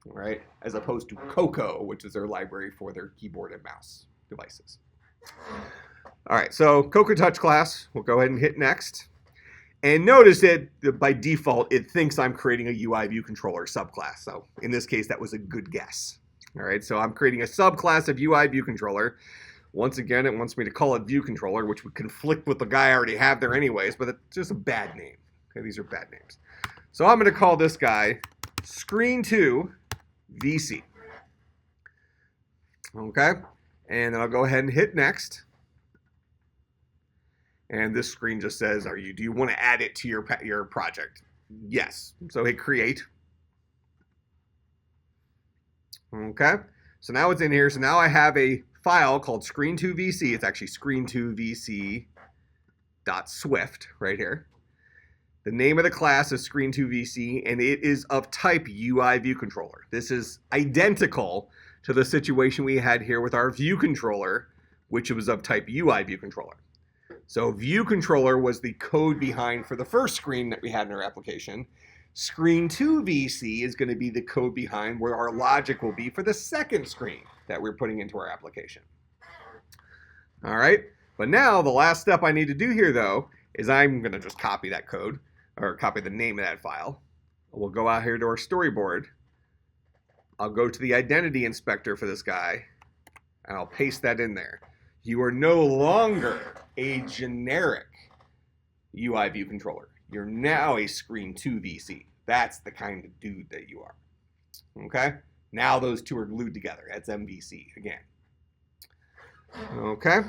All right, as opposed to Cocoa, which is their library for their keyboard and mouse devices. All right, so Cocoa Touch class, we'll go ahead and hit next. And notice that by default, it thinks I'm creating a UI view controller subclass. So in this case, that was a good guess. All right, so I'm creating a subclass of UI view controller. Once again, it wants me to call it view controller, which would conflict with the guy I already have there anyways, but it's just a bad name. Okay, these are bad names. So I'm going to call this guy Screen 2 VC. Okay, and then I'll go ahead and hit next. And this screen just says, do you want to add it to your project? Yes. So hit create. Okay, so now it's in here. So now I have a file called screen2vc. It's actually screen2vc.swift right here. The name of the class is screen2vc, and it is of type Uiviewcontroller. This is identical to the situation we had here with our view controller, which was of type Uiviewcontroller. So viewcontroller was the code behind for the first screen that we had in our application. Screen2vc is going to be the code behind where our logic will be for the second screen that we're putting into our application. All right, but now the last step I need to do here, though, is I'm going to just copy that code, or copy the name of that file. We'll go out here to our storyboard. I'll go to the identity inspector for this guy, and I'll paste that in there. You are no longer a generic Uiviewcontroller. You're now a Screen2vc. That's the kind of dude that you are. Okay? Now those two are glued together. That's MVC again. Okay?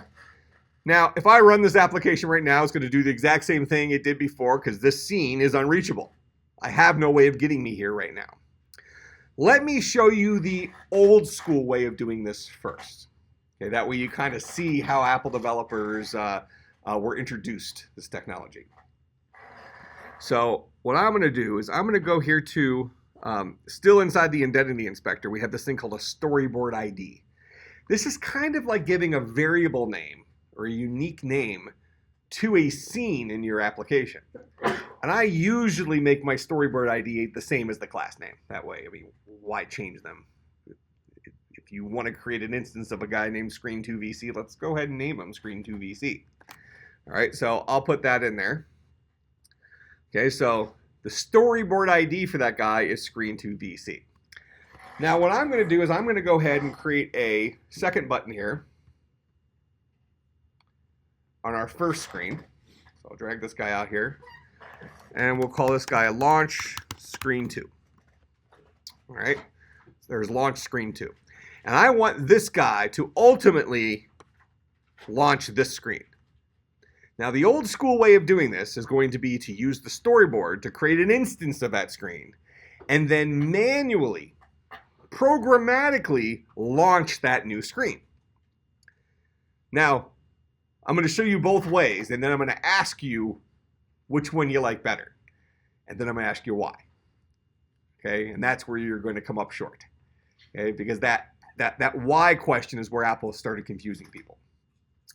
Now, if I run this application right now, it's going to do the exact same thing it did before because this scene is unreachable. I have no way of getting me here right now. Let me show you the old school way of doing this first. Okay, that way you kind of see how Apple developers were introduced to this technology. So what I'm going to do is I'm going to go here to, still inside the identity inspector, we have this thing called a Storyboard Id. This is kind of like giving a variable name or a unique name to a scene in your application. And I usually make my Storyboard ID the same as the class name. That way, I mean, why change them? If you want to create an instance of a guy named Screen2vc, let's go ahead and name him Screen2vc. All right, so I'll put that in there. Okay, so the Storyboard ID for that guy is Screen2vc. Now what I'm going to do is I'm going to go ahead and create a second button here on our first screen. So I'll drag this guy out here, and we'll call this guy Launch Screen 2. All right, so there's Launch Screen 2. And I want this guy to ultimately launch this screen. Now, the old school way of doing this is going to be to use the storyboard to create an instance of that screen and then manually, programmatically launch that new screen. Now, I'm going to show you both ways, and then I'm going to ask you which one you like better. And then I'm going to ask you why. Okay, and that's where you're going to come up short. Okay, because that why question is where Apple started confusing people.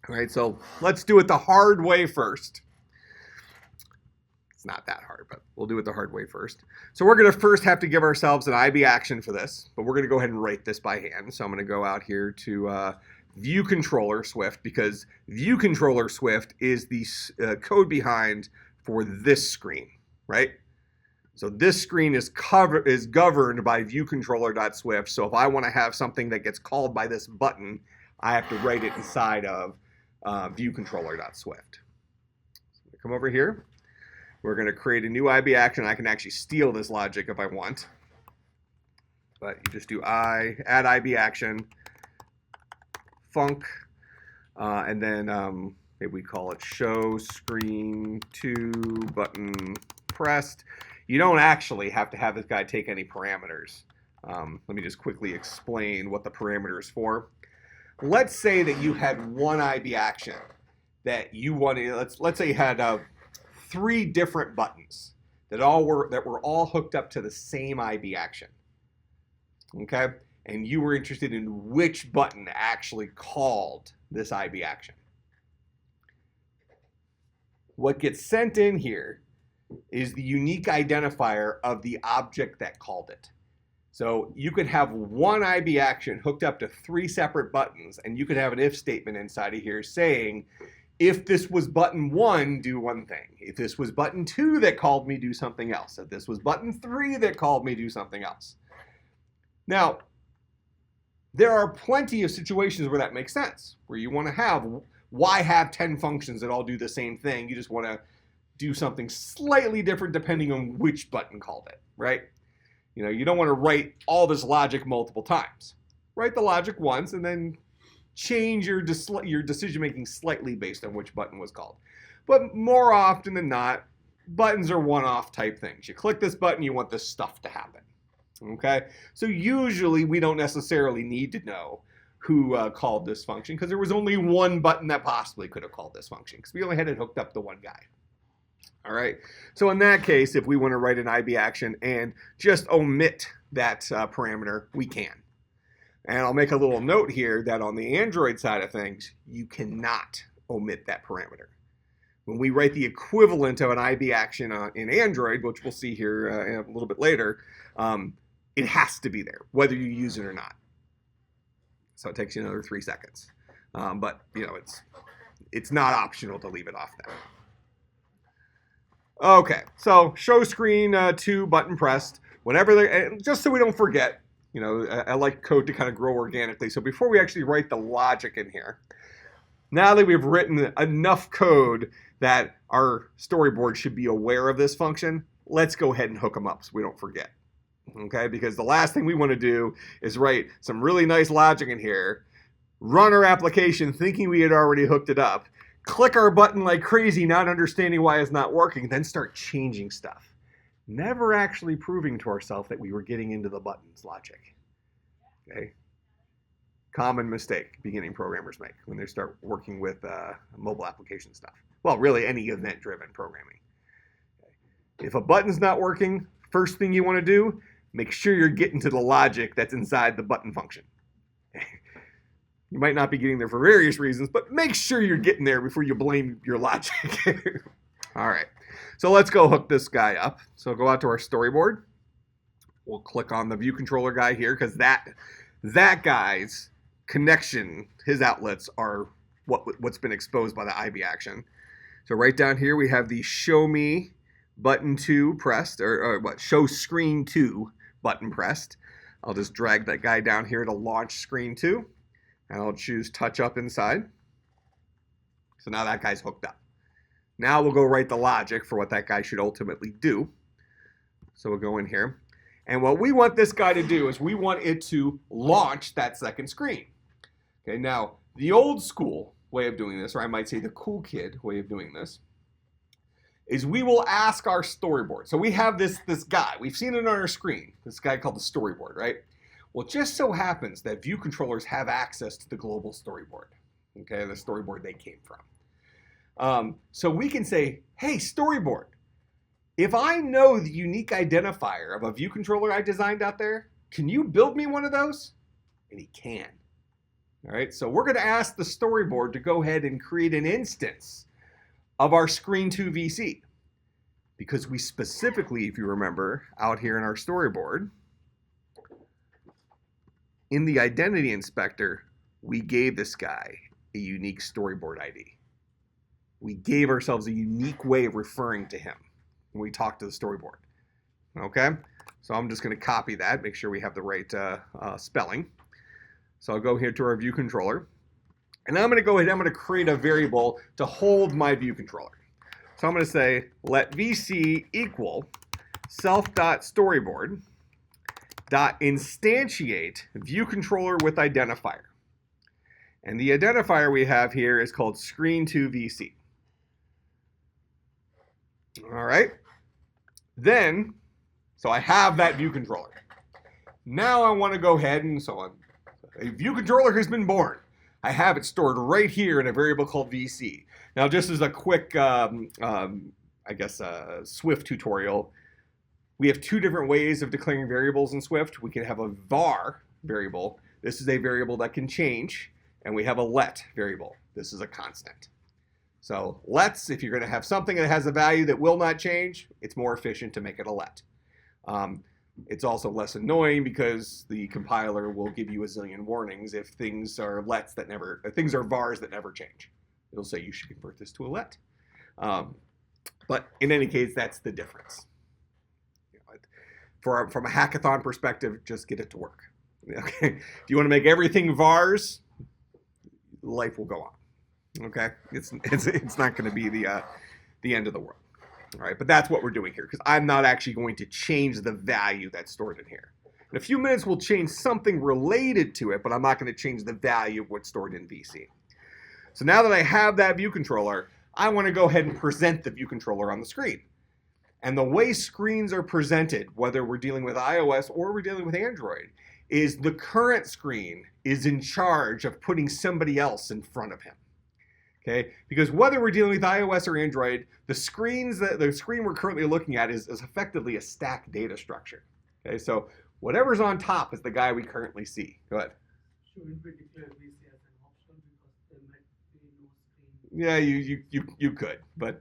All right, so let's do it the hard way first. It's not that hard, but we'll do it the hard way first. So we're going to first have to give ourselves an IB action for this, but we're going to go ahead and write this by hand. So I'm going to go out here to Viewcontroller Swift, because Viewcontroller Swift is the code behind for this screen, right? So this screen is governed by viewcontroller.swift. So if I want to have something that gets called by this button, I have to write it inside of viewcontroller.swift. So come over here. We're going to create a new IB action. I can actually steal this logic if I want. But you just do add IB action, func, and then maybe we call it show screen 2 button pressed. You don't actually have to have this guy take any parameters. Let me just quickly explain what the parameter is for. Let's say that you had one IB action that you wanted. Let's say you had 3 different buttons that were all hooked up to the same IB action. Okay, and you were interested in which button actually called this IB action. What gets sent in here is the unique identifier of the object that called it. So you could have one IB action hooked up to 3 separate buttons, and you could have an if statement inside of here saying, if this was button 1, do one thing. If this was button 2 that called me, do something else. If this was button 3 that called me, do something else. Now, there are plenty of situations where that makes sense, where you want to have, why have 10 functions that all do the same thing? You just want to do something slightly different depending on which button called it, right? You know, you don't want to write all this logic multiple times. Write the logic once and then change your decision-making slightly based on which button was called. But more often than not, buttons are one-off type things. You click this button, you want this stuff to happen. Okay, so usually we don't necessarily need to know who called this function because there was only one button that possibly could have called this function because we only had it hooked up to one guy. All right, so in that case, if we want to write an IB action and just omit that parameter, we can. And I'll make a little note here that on the Android side of things, you cannot omit that parameter. When we write the equivalent of an IB action in Android, which we'll see here a little bit later, it has to be there, whether you use it or not. So it takes you another 3 seconds. But you know, it's not optional to leave it off there. Okay, so show screen 2 button pressed. Whenever just so we don't forget, you know, I like code to kind of grow organically. So before we actually write the logic in here, now that we've written enough code that our storyboard should be aware of this function, let's go ahead and hook them up so we don't forget. Okay, because the last thing we want to do is write some really nice logic in here, run our application thinking we had already hooked it up, click our button like crazy, not understanding why it's not working, then start changing stuff. Never actually proving to ourselves that we were getting into the buttons logic. Okay, common mistake beginning programmers make when they start working with mobile application stuff. Well, really any event-driven programming. Okay. If a button's not working, first thing you want to do, make sure you're getting to the logic that's inside the button function. You might not be getting there for various reasons, but make sure you're getting there before you blame your logic. All right, so let's go hook this guy up. So go out to our storyboard. We'll click on the view controller guy here because that guy's connection, his outlets are what's been exposed by the IB action. So right down here we have the show me button 2 pressed, or show screen 2 button pressed. I'll just drag that guy down here to launch screen 2. And I'll choose touch up inside. So now that guy's hooked up. Now we'll go write the logic for what that guy should ultimately do. So we'll go in here. And what we want this guy to do is we want it to launch that second screen. Okay, now the old school way of doing this, or I might say the cool kid way of doing this, is we will ask our storyboard. So we have this guy. We've seen it on our screen. This guy called the storyboard, right? Well, it just so happens that view controllers have access to the global storyboard, okay, the storyboard they came from. So we can say, hey, storyboard, if I know the unique identifier of a view controller I designed out there, can you build me one of those? And he can. All right, so we're going to ask the storyboard to go ahead and create an instance of our screen 2 VC. Because we specifically, if you remember, out here in our storyboard, in the identity inspector, we gave this guy a unique storyboard ID. We gave ourselves a unique way of referring to him when we talked to the storyboard. Okay, so I'm just going to copy that, make sure we have the right spelling. So I'll go here to our view controller, and I'm going to go ahead, I'm going to create a variable to hold my view controller. So I'm going to say let VC equal self.storyboard dot instantiate view controller with identifier. And the identifier we have here is called screen 2 VC. All right. Then, so I have that view controller. Now I want to go ahead and so on. A view controller has been born. I have it stored right here in a variable called VC. Now, just as a quick, Swift tutorial, we have 2 different ways of declaring variables in Swift. We can have a var variable. This is a variable that can change. And we have a let variable. This is a constant. So lets, if you're going to have something that has a value that will not change, it's more efficient to make it a let. It's also less annoying because the compiler will give you a zillion warnings if things are lets that never, things are vars that never change. It'll say you should convert this to a let. But in any case, that's the difference. From a hackathon perspective, just get it to work. Okay. If you want to make everything vars, life will go on. Okay, it's not going to be the end of the world. All right, but that's what we're doing here because I'm not actually going to change the value that's stored in here. In a few minutes, we'll change something related to it, but I'm not going to change the value of what's stored in VC. So now that I have that view controller, I want to go ahead and present the view controller on the screen. And the way screens are presented, whether we're dealing with iOS or we're dealing with Android, is the current screen is in charge of putting somebody else in front of him. Okay? Because whether we're dealing with iOS or Android, the screen we're currently looking at is effectively a stack data structure. Okay, so whatever's on top is the guy we currently see. Go ahead. Shouldn't we declare VC as an option because there might be no screen? Yeah, you could, but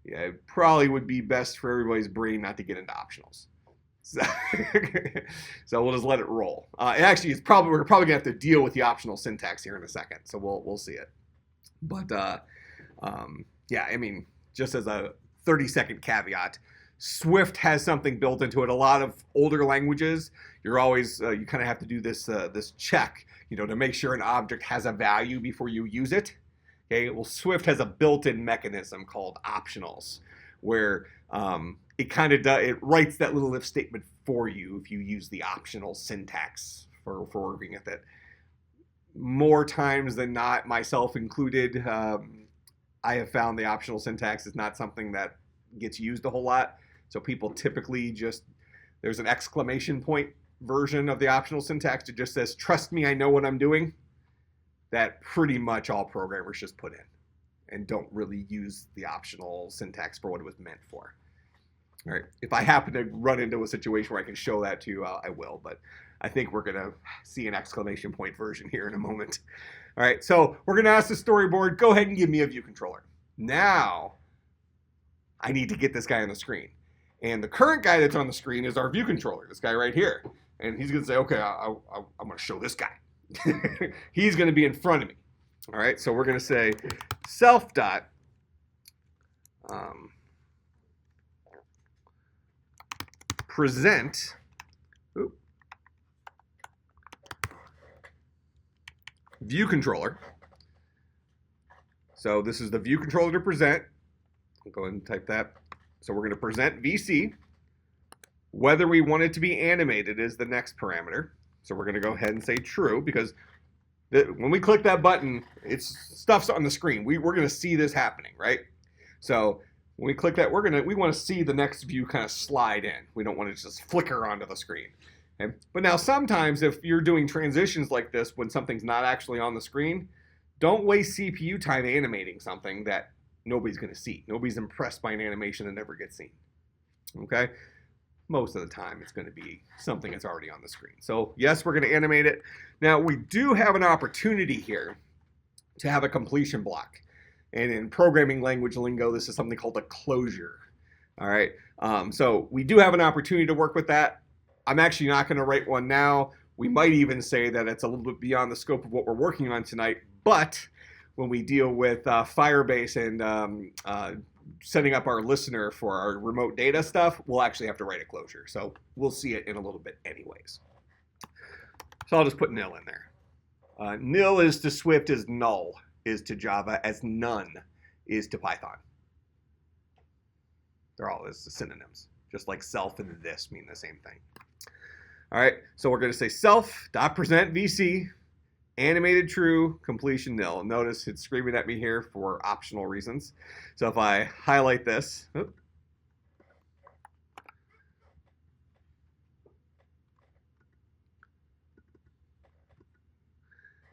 yeah, it probably would be best for everybody's brain not to get into optionals. So, so we'll just let it roll. Actually, we're probably gonna have to deal with the optional syntax here in a second, so we'll see it. But yeah, I mean, just as a 30-second caveat, Swift has something built into it. A lot of older languages, you're always you kind of have to do this this check, to make sure an object has a value before you use it. Okay, well, Swift has a built-in mechanism called optionals, where it writes that little if statement for you if you use the optional syntax for working with it. More times than not, myself included, I have found the optional syntax is not something that gets used a whole lot. So people typically there's an exclamation point version of the optional syntax that just says, "Trust me, I know what I'm doing." That pretty much all programmers just put in and don't really use the optional syntax for what it was meant for. All right, if I happen to run into a situation where I can show that to you, I will, but I think we're gonna see an exclamation point version here in a moment. All right, so we're gonna ask the storyboard, go ahead and give me a view controller. Now, I need to get this guy on the screen. And the current guy that's on the screen is our view controller, this guy right here. And he's gonna say, okay, I'm gonna show this guy. He's gonna be in front of me. All right, so we're gonna say self dot present view controller. So this is the view controller to present. I'll go ahead and type that. So we're going to present VC. Whether we want it to be animated is the next parameter. So we're going to go ahead and say true, because when we click that button, stuff's on the screen. We're going to see this happening, right? So when we click that, we want to see the next view kind of slide in. We don't want it to just flicker onto the screen. Okay? But now sometimes if you're doing transitions like this when something's not actually on the screen, don't waste CPU time animating something that nobody's going to see. Nobody's impressed by an animation that never gets seen. Okay? Most of the time it's going to be something that's already on the screen. So yes, we're going to animate it. Now we do have an opportunity here to have a completion block. And in programming language lingo, this is something called a closure. All right. So we do have an opportunity to work with that. I'm actually not going to write one now. We might even say that it's a little bit beyond the scope of what we're working on tonight. But when we deal with Firebase and setting up our listener for our remote data stuff, we'll actually have to write a closure. So we'll see it in a little bit anyways. So I'll just put nil in there. Nil is to Swift as null is to Java, as none is to Python. They're all as synonyms, just like self and this mean the same thing. All right, so we're going to say self.present VC, animated true, completion nil. Notice it's screaming at me here for optional reasons. So if I highlight this,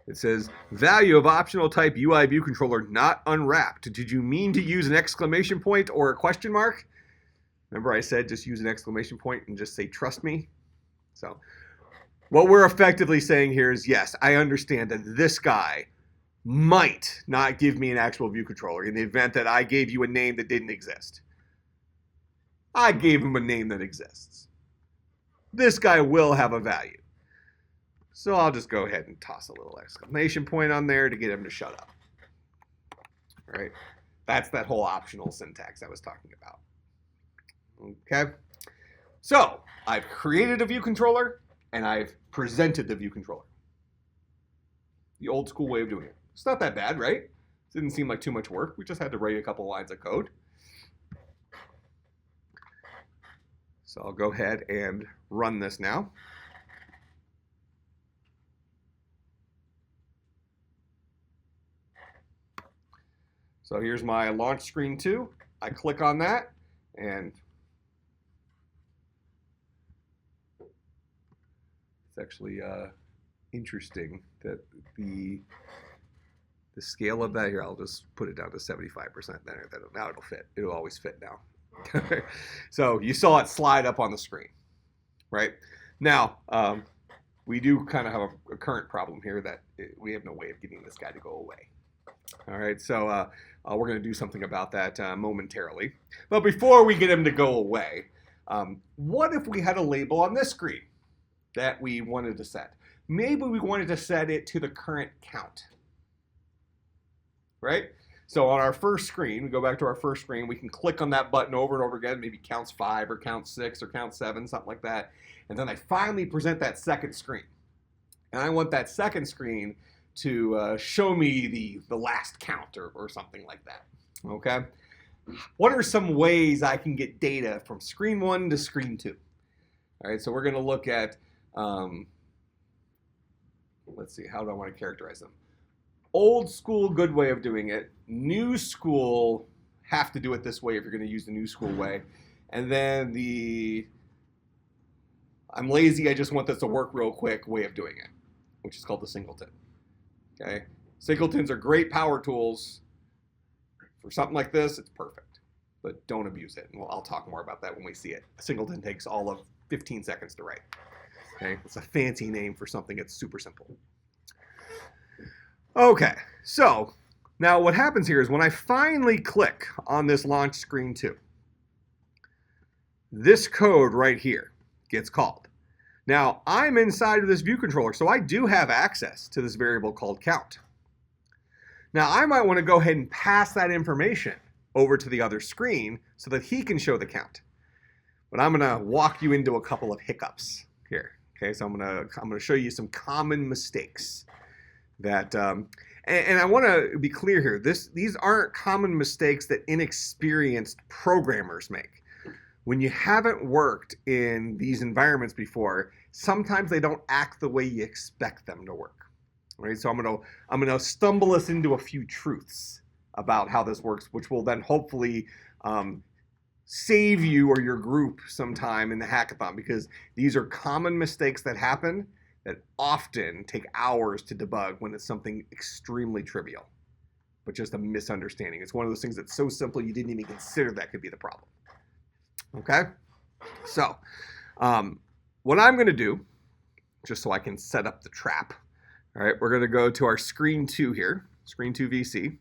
it says, value of optional type Uiviewcontroller not unwrapped. Did you mean to use an exclamation point or a question mark? Remember I said just use an exclamation point and just say trust me? So what we're effectively saying here is, yes, I understand that this guy might not give me an actual view controller in the event that I gave you a name that didn't exist. I gave him a name that exists. This guy will have a value. So I'll just go ahead and toss a little exclamation point on there to get him to shut up. All right? That's that whole optional syntax I was talking about. Okay? So I've created a view controller and I've presented the view controller. The old school way of doing it. It's not that bad, right? It didn't seem like too much work. We just had to write a couple lines of code. So I'll go ahead and run this now. So here's my launch screen 2. I click on that, And it's actually interesting that the scale of that here, I'll just put it down to 75% there. Now it'll fit. It'll always fit now. So you saw it slide up on the screen, right? Now, we do kind of have a current problem here that we have no way of getting this guy to go away. All right, so we're going to do something about that momentarily. But before we get him to go away, what if we had a label on this screen that we wanted to set? Maybe we wanted to set it to the current count, right? So on our first screen, we go back to our first screen, we can click on that button over and over again, maybe counts 5 or counts 6 or counts 7, something like that. And then I finally present that second screen. And I want that second screen to show me the last count or something like that, okay? What are some ways I can get data from screen 1 to screen 2? All right, so we're gonna look at, let's see, how do I want to characterize them? Old school, good way of doing it. New school, have to do it this way if you're going to use the new school way. And then I'm lazy, I just want this to work real quick way of doing it, which is called the singleton. Okay, singletons are great power tools. For something like this, it's perfect, but don't abuse it. And I'll talk more about that when we see it. A singleton takes all of 15 seconds to write. Okay, it's a fancy name for something that's super simple. Okay, so now what happens here is when I finally click on this launch screen 2, this code right here gets called. Now, I'm inside of this view controller, so I do have access to this variable called count. Now, I might want to go ahead and pass that information over to the other screen so that he can show the count. But I'm going to walk you into a couple of hiccups here. Okay, so I'm gonna show you some common mistakes that, and I want to be clear here. These aren't common mistakes that inexperienced programmers make. When you haven't worked in these environments before, sometimes they don't act the way you expect them to work. Right? So I'm gonna stumble us into a few truths about how this works, which will then hopefully save you or your group some time in the hackathon, because these are common mistakes that happen that often take hours to debug when it's something extremely trivial, but just a misunderstanding. It's one of those things that's so simple you didn't even consider that could be the problem. Okay? So, what I'm going to do, just so I can set up the trap, all right, we're going to go to our screen 2 here, screen 2 VC,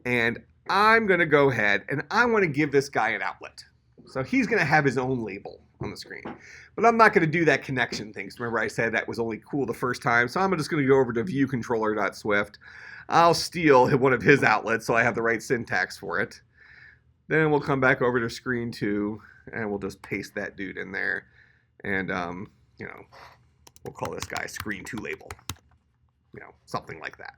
and I'm going to go ahead and I want to give this guy an outlet. So he's going to have his own label on the screen. But I'm not going to do that connection thing. So remember I said that was only cool the first time. So I'm just going to go over to viewcontroller.swift. I'll steal one of his outlets so I have the right syntax for it. Then we'll come back over to screen 2 and we'll just paste that dude in there. And, we'll call this guy screen 2 label. Something like that.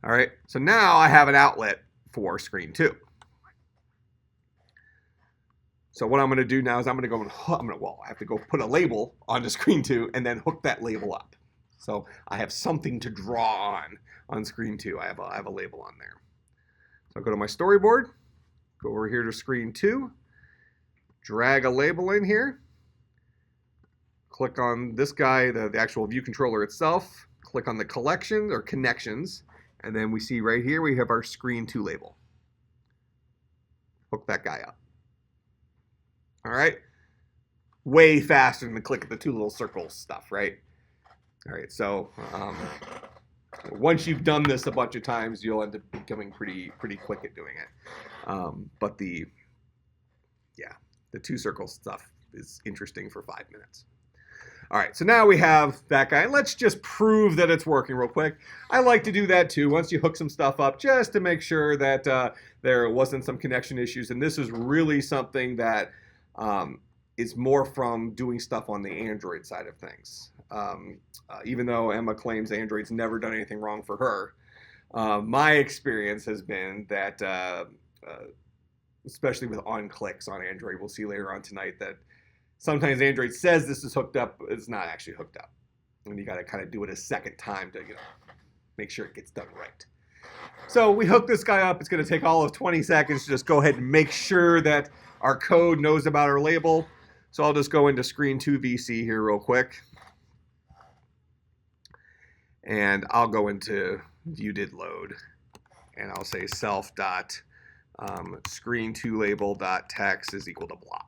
All right, so now I have an outlet for screen 2. So what I'm going to do now is I have to go put a label onto screen 2 and then hook that label up. So I have something to draw on screen 2. I have a label on there. So I'll go to my storyboard, go over here to screen 2, drag a label in here, click on this guy, the actual view controller itself, click on the collection or connections, and then we see right here we have our screen 2 label. Hook that guy up. All right, way faster than the click of the 2 little circles stuff, right? All right, so once you've done this a bunch of times, you'll end up becoming pretty quick at doing it. But the 2 circle stuff is interesting for 5 minutes. All right, so now we have that guy. Let's just prove that it's working real quick. I like to do that too, once you hook some stuff up, just to make sure that there wasn't some connection issues. And this is really something that is more from doing stuff on the Android side of things. Even though Emma claims Android's never done anything wrong for her, my experience has been that, especially with on-clicks on Android, we'll see later on tonight that sometimes Android says this is hooked up, but it's not actually hooked up. And you got to kind of do it a second time to make sure it gets done right. So we hook this guy up. It's going to take all of 20 seconds to just go ahead and make sure that our code knows about our label. So I'll just go into screen 2 VC here real quick. And I'll go into view did load. And I'll say self dot screen 2 label dot text is equal to blah.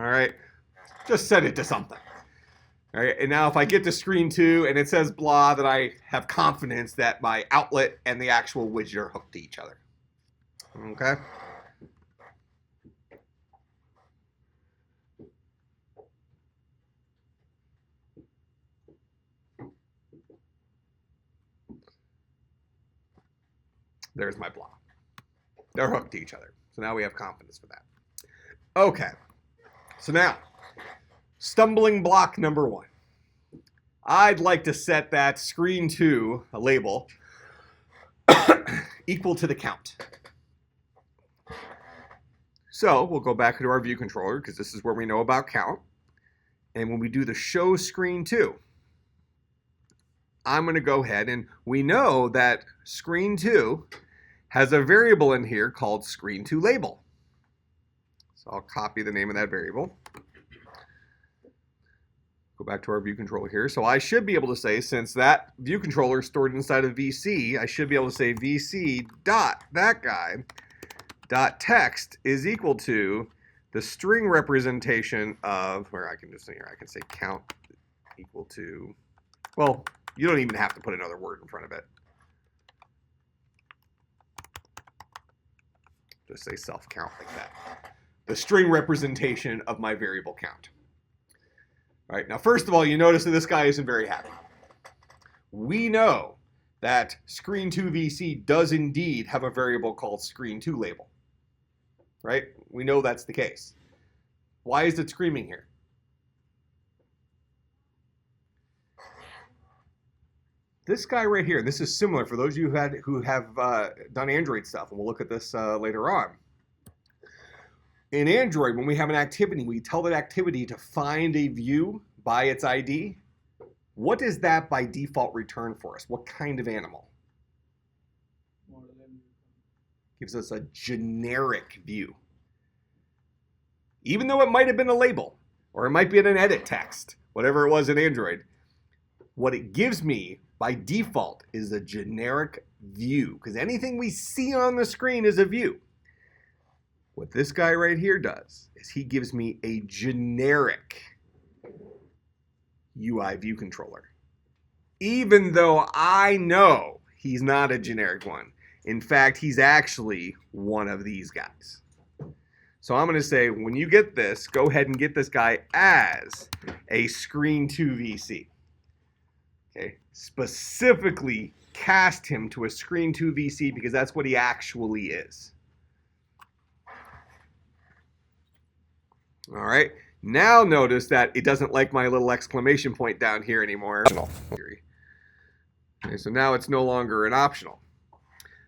All right. Just set it to something. All right, and now if I get to screen 2 and it says blah, then I have confidence that my outlet and the actual widget are hooked to each other. Okay. There's my blah. They're hooked to each other. So now we have confidence for that. Okay. So now, stumbling block number 1. I'd like to set that screen 2, a label, equal to the count. So we'll go back to our view controller because this is where we know about count. And when we do the show screen 2, I'm going to go ahead and we know that screen 2 has a variable in here called screen 2 label. So I'll copy the name of that variable. Go back to our view controller here. So I should be able to say, since that view controller is stored inside of VC, I should be able to say VC dot that guy dot text is equal to the string representation of, or I can just say here, I can say count equal to, well, you don't even have to put another word in front of it. Just say self count like that. The string representation of my variable count. All right, now first of all, you notice that this guy isn't very happy. We know that screen 2 VC does indeed have a variable called screen 2 label. Right? We know that's the case. Why is it screaming here? This guy right here, this is similar for those of you who have done Android stuff, and we'll look at this later on. In Android, when we have an activity, we tell that activity to find a view by its ID. What does that by default return for us? What kind of animal? Gives us a generic view. Even though it might have been a label, or it might be an edit text, whatever it was in Android, what it gives me by default is a generic view, because anything we see on the screen is a view. What this guy right here does is he gives me a generic Uiviewcontroller, even though I know he's not a generic one. In fact, he's actually one of these guys. So I'm going to say, when you get this, go ahead and get this guy as a screen 2 VC. Okay, specifically cast him to a screen 2 VC because that's what he actually is. All right, now notice that it doesn't like my little exclamation point down here anymore. Okay, so now it's no longer an optional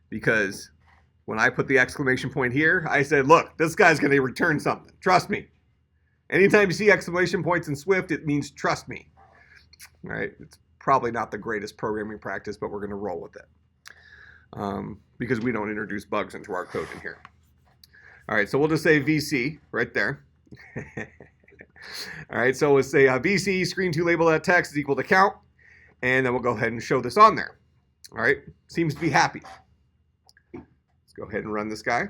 because when I put the exclamation point here, I said, look, this guy's going to return something. Trust me. Anytime you see exclamation points in Swift, it means trust me. All right, it's probably not the greatest programming practice, but we're going to roll with it because we don't introduce bugs into our code in here. All right, so we'll just say VC right there. All right, so we'll say VC screen 2 label.text is equal to count, and then we'll go ahead and show this on there. All right, seems to be happy. Let's go ahead and run this guy.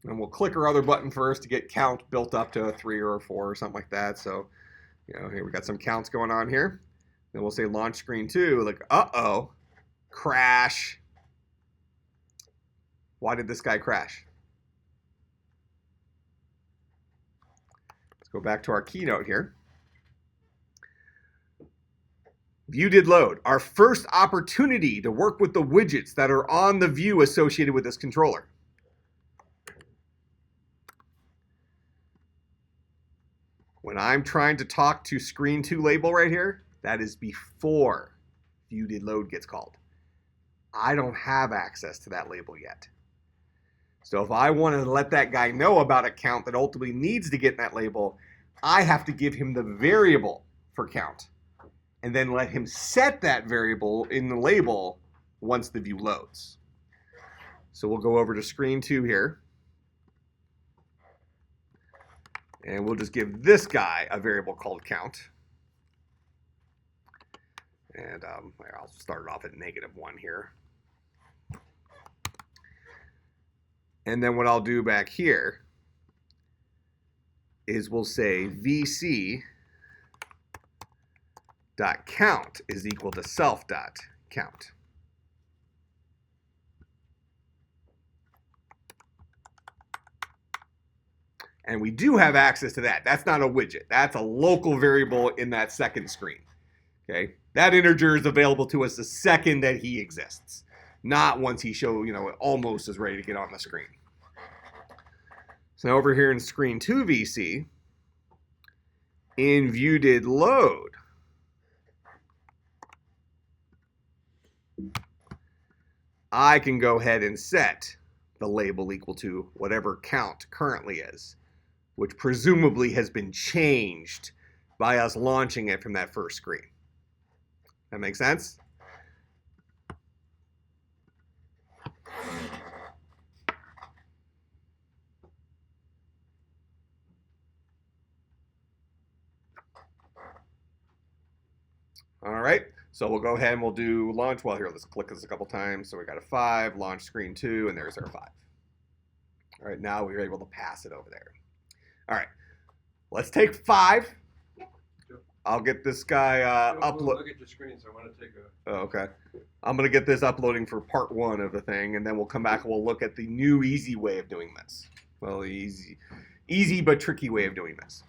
And we'll click our other button first to get count built up to a 3 or a 4 or something like that. So, here we got some counts going on here. Then we'll say launch screen 2, like, uh-oh, crash. Why did this guy crash? Let's go back to our keynote here. View did load. Our first opportunity to work with the widgets that are on the view associated with this controller. When I'm trying to talk to screen 2 label right here, that is before view did load gets called. I don't have access to that label yet. So if I want to let that guy know about a count that ultimately needs to get in that label, I have to give him the variable for count, and then let him set that variable in the label once the view loads. So we'll go over to screen 2 here. And we'll just give this guy a variable called count. And I'll start it off at -1 here. And then what I'll do back here is we'll say vc.count is equal to self.count. And we do have access to that. That's not a widget. That's a local variable in that second screen. Okay? That integer is available to us the second that he exists, not once he almost is ready to get on the screen. So now over here in screen 2 VC, in ViewDidLoad, I can go ahead and set the label equal to whatever count currently is, which presumably has been changed by us launching it from that first screen. That make sense? All right, so we'll go ahead and we'll do launch. Well, here, let's click this a couple times. So we got a 5, launch screen 2, and there's our 5. All right, now we're able to pass it over there. All right, let's take 5. I'll get this guy upload. Look at your screen, so I want to take a. Oh, okay. I'm going to get this uploading for part 1 of the thing, and then we'll come back and we'll look at the new easy way of doing this. Well, easy but tricky way of doing this.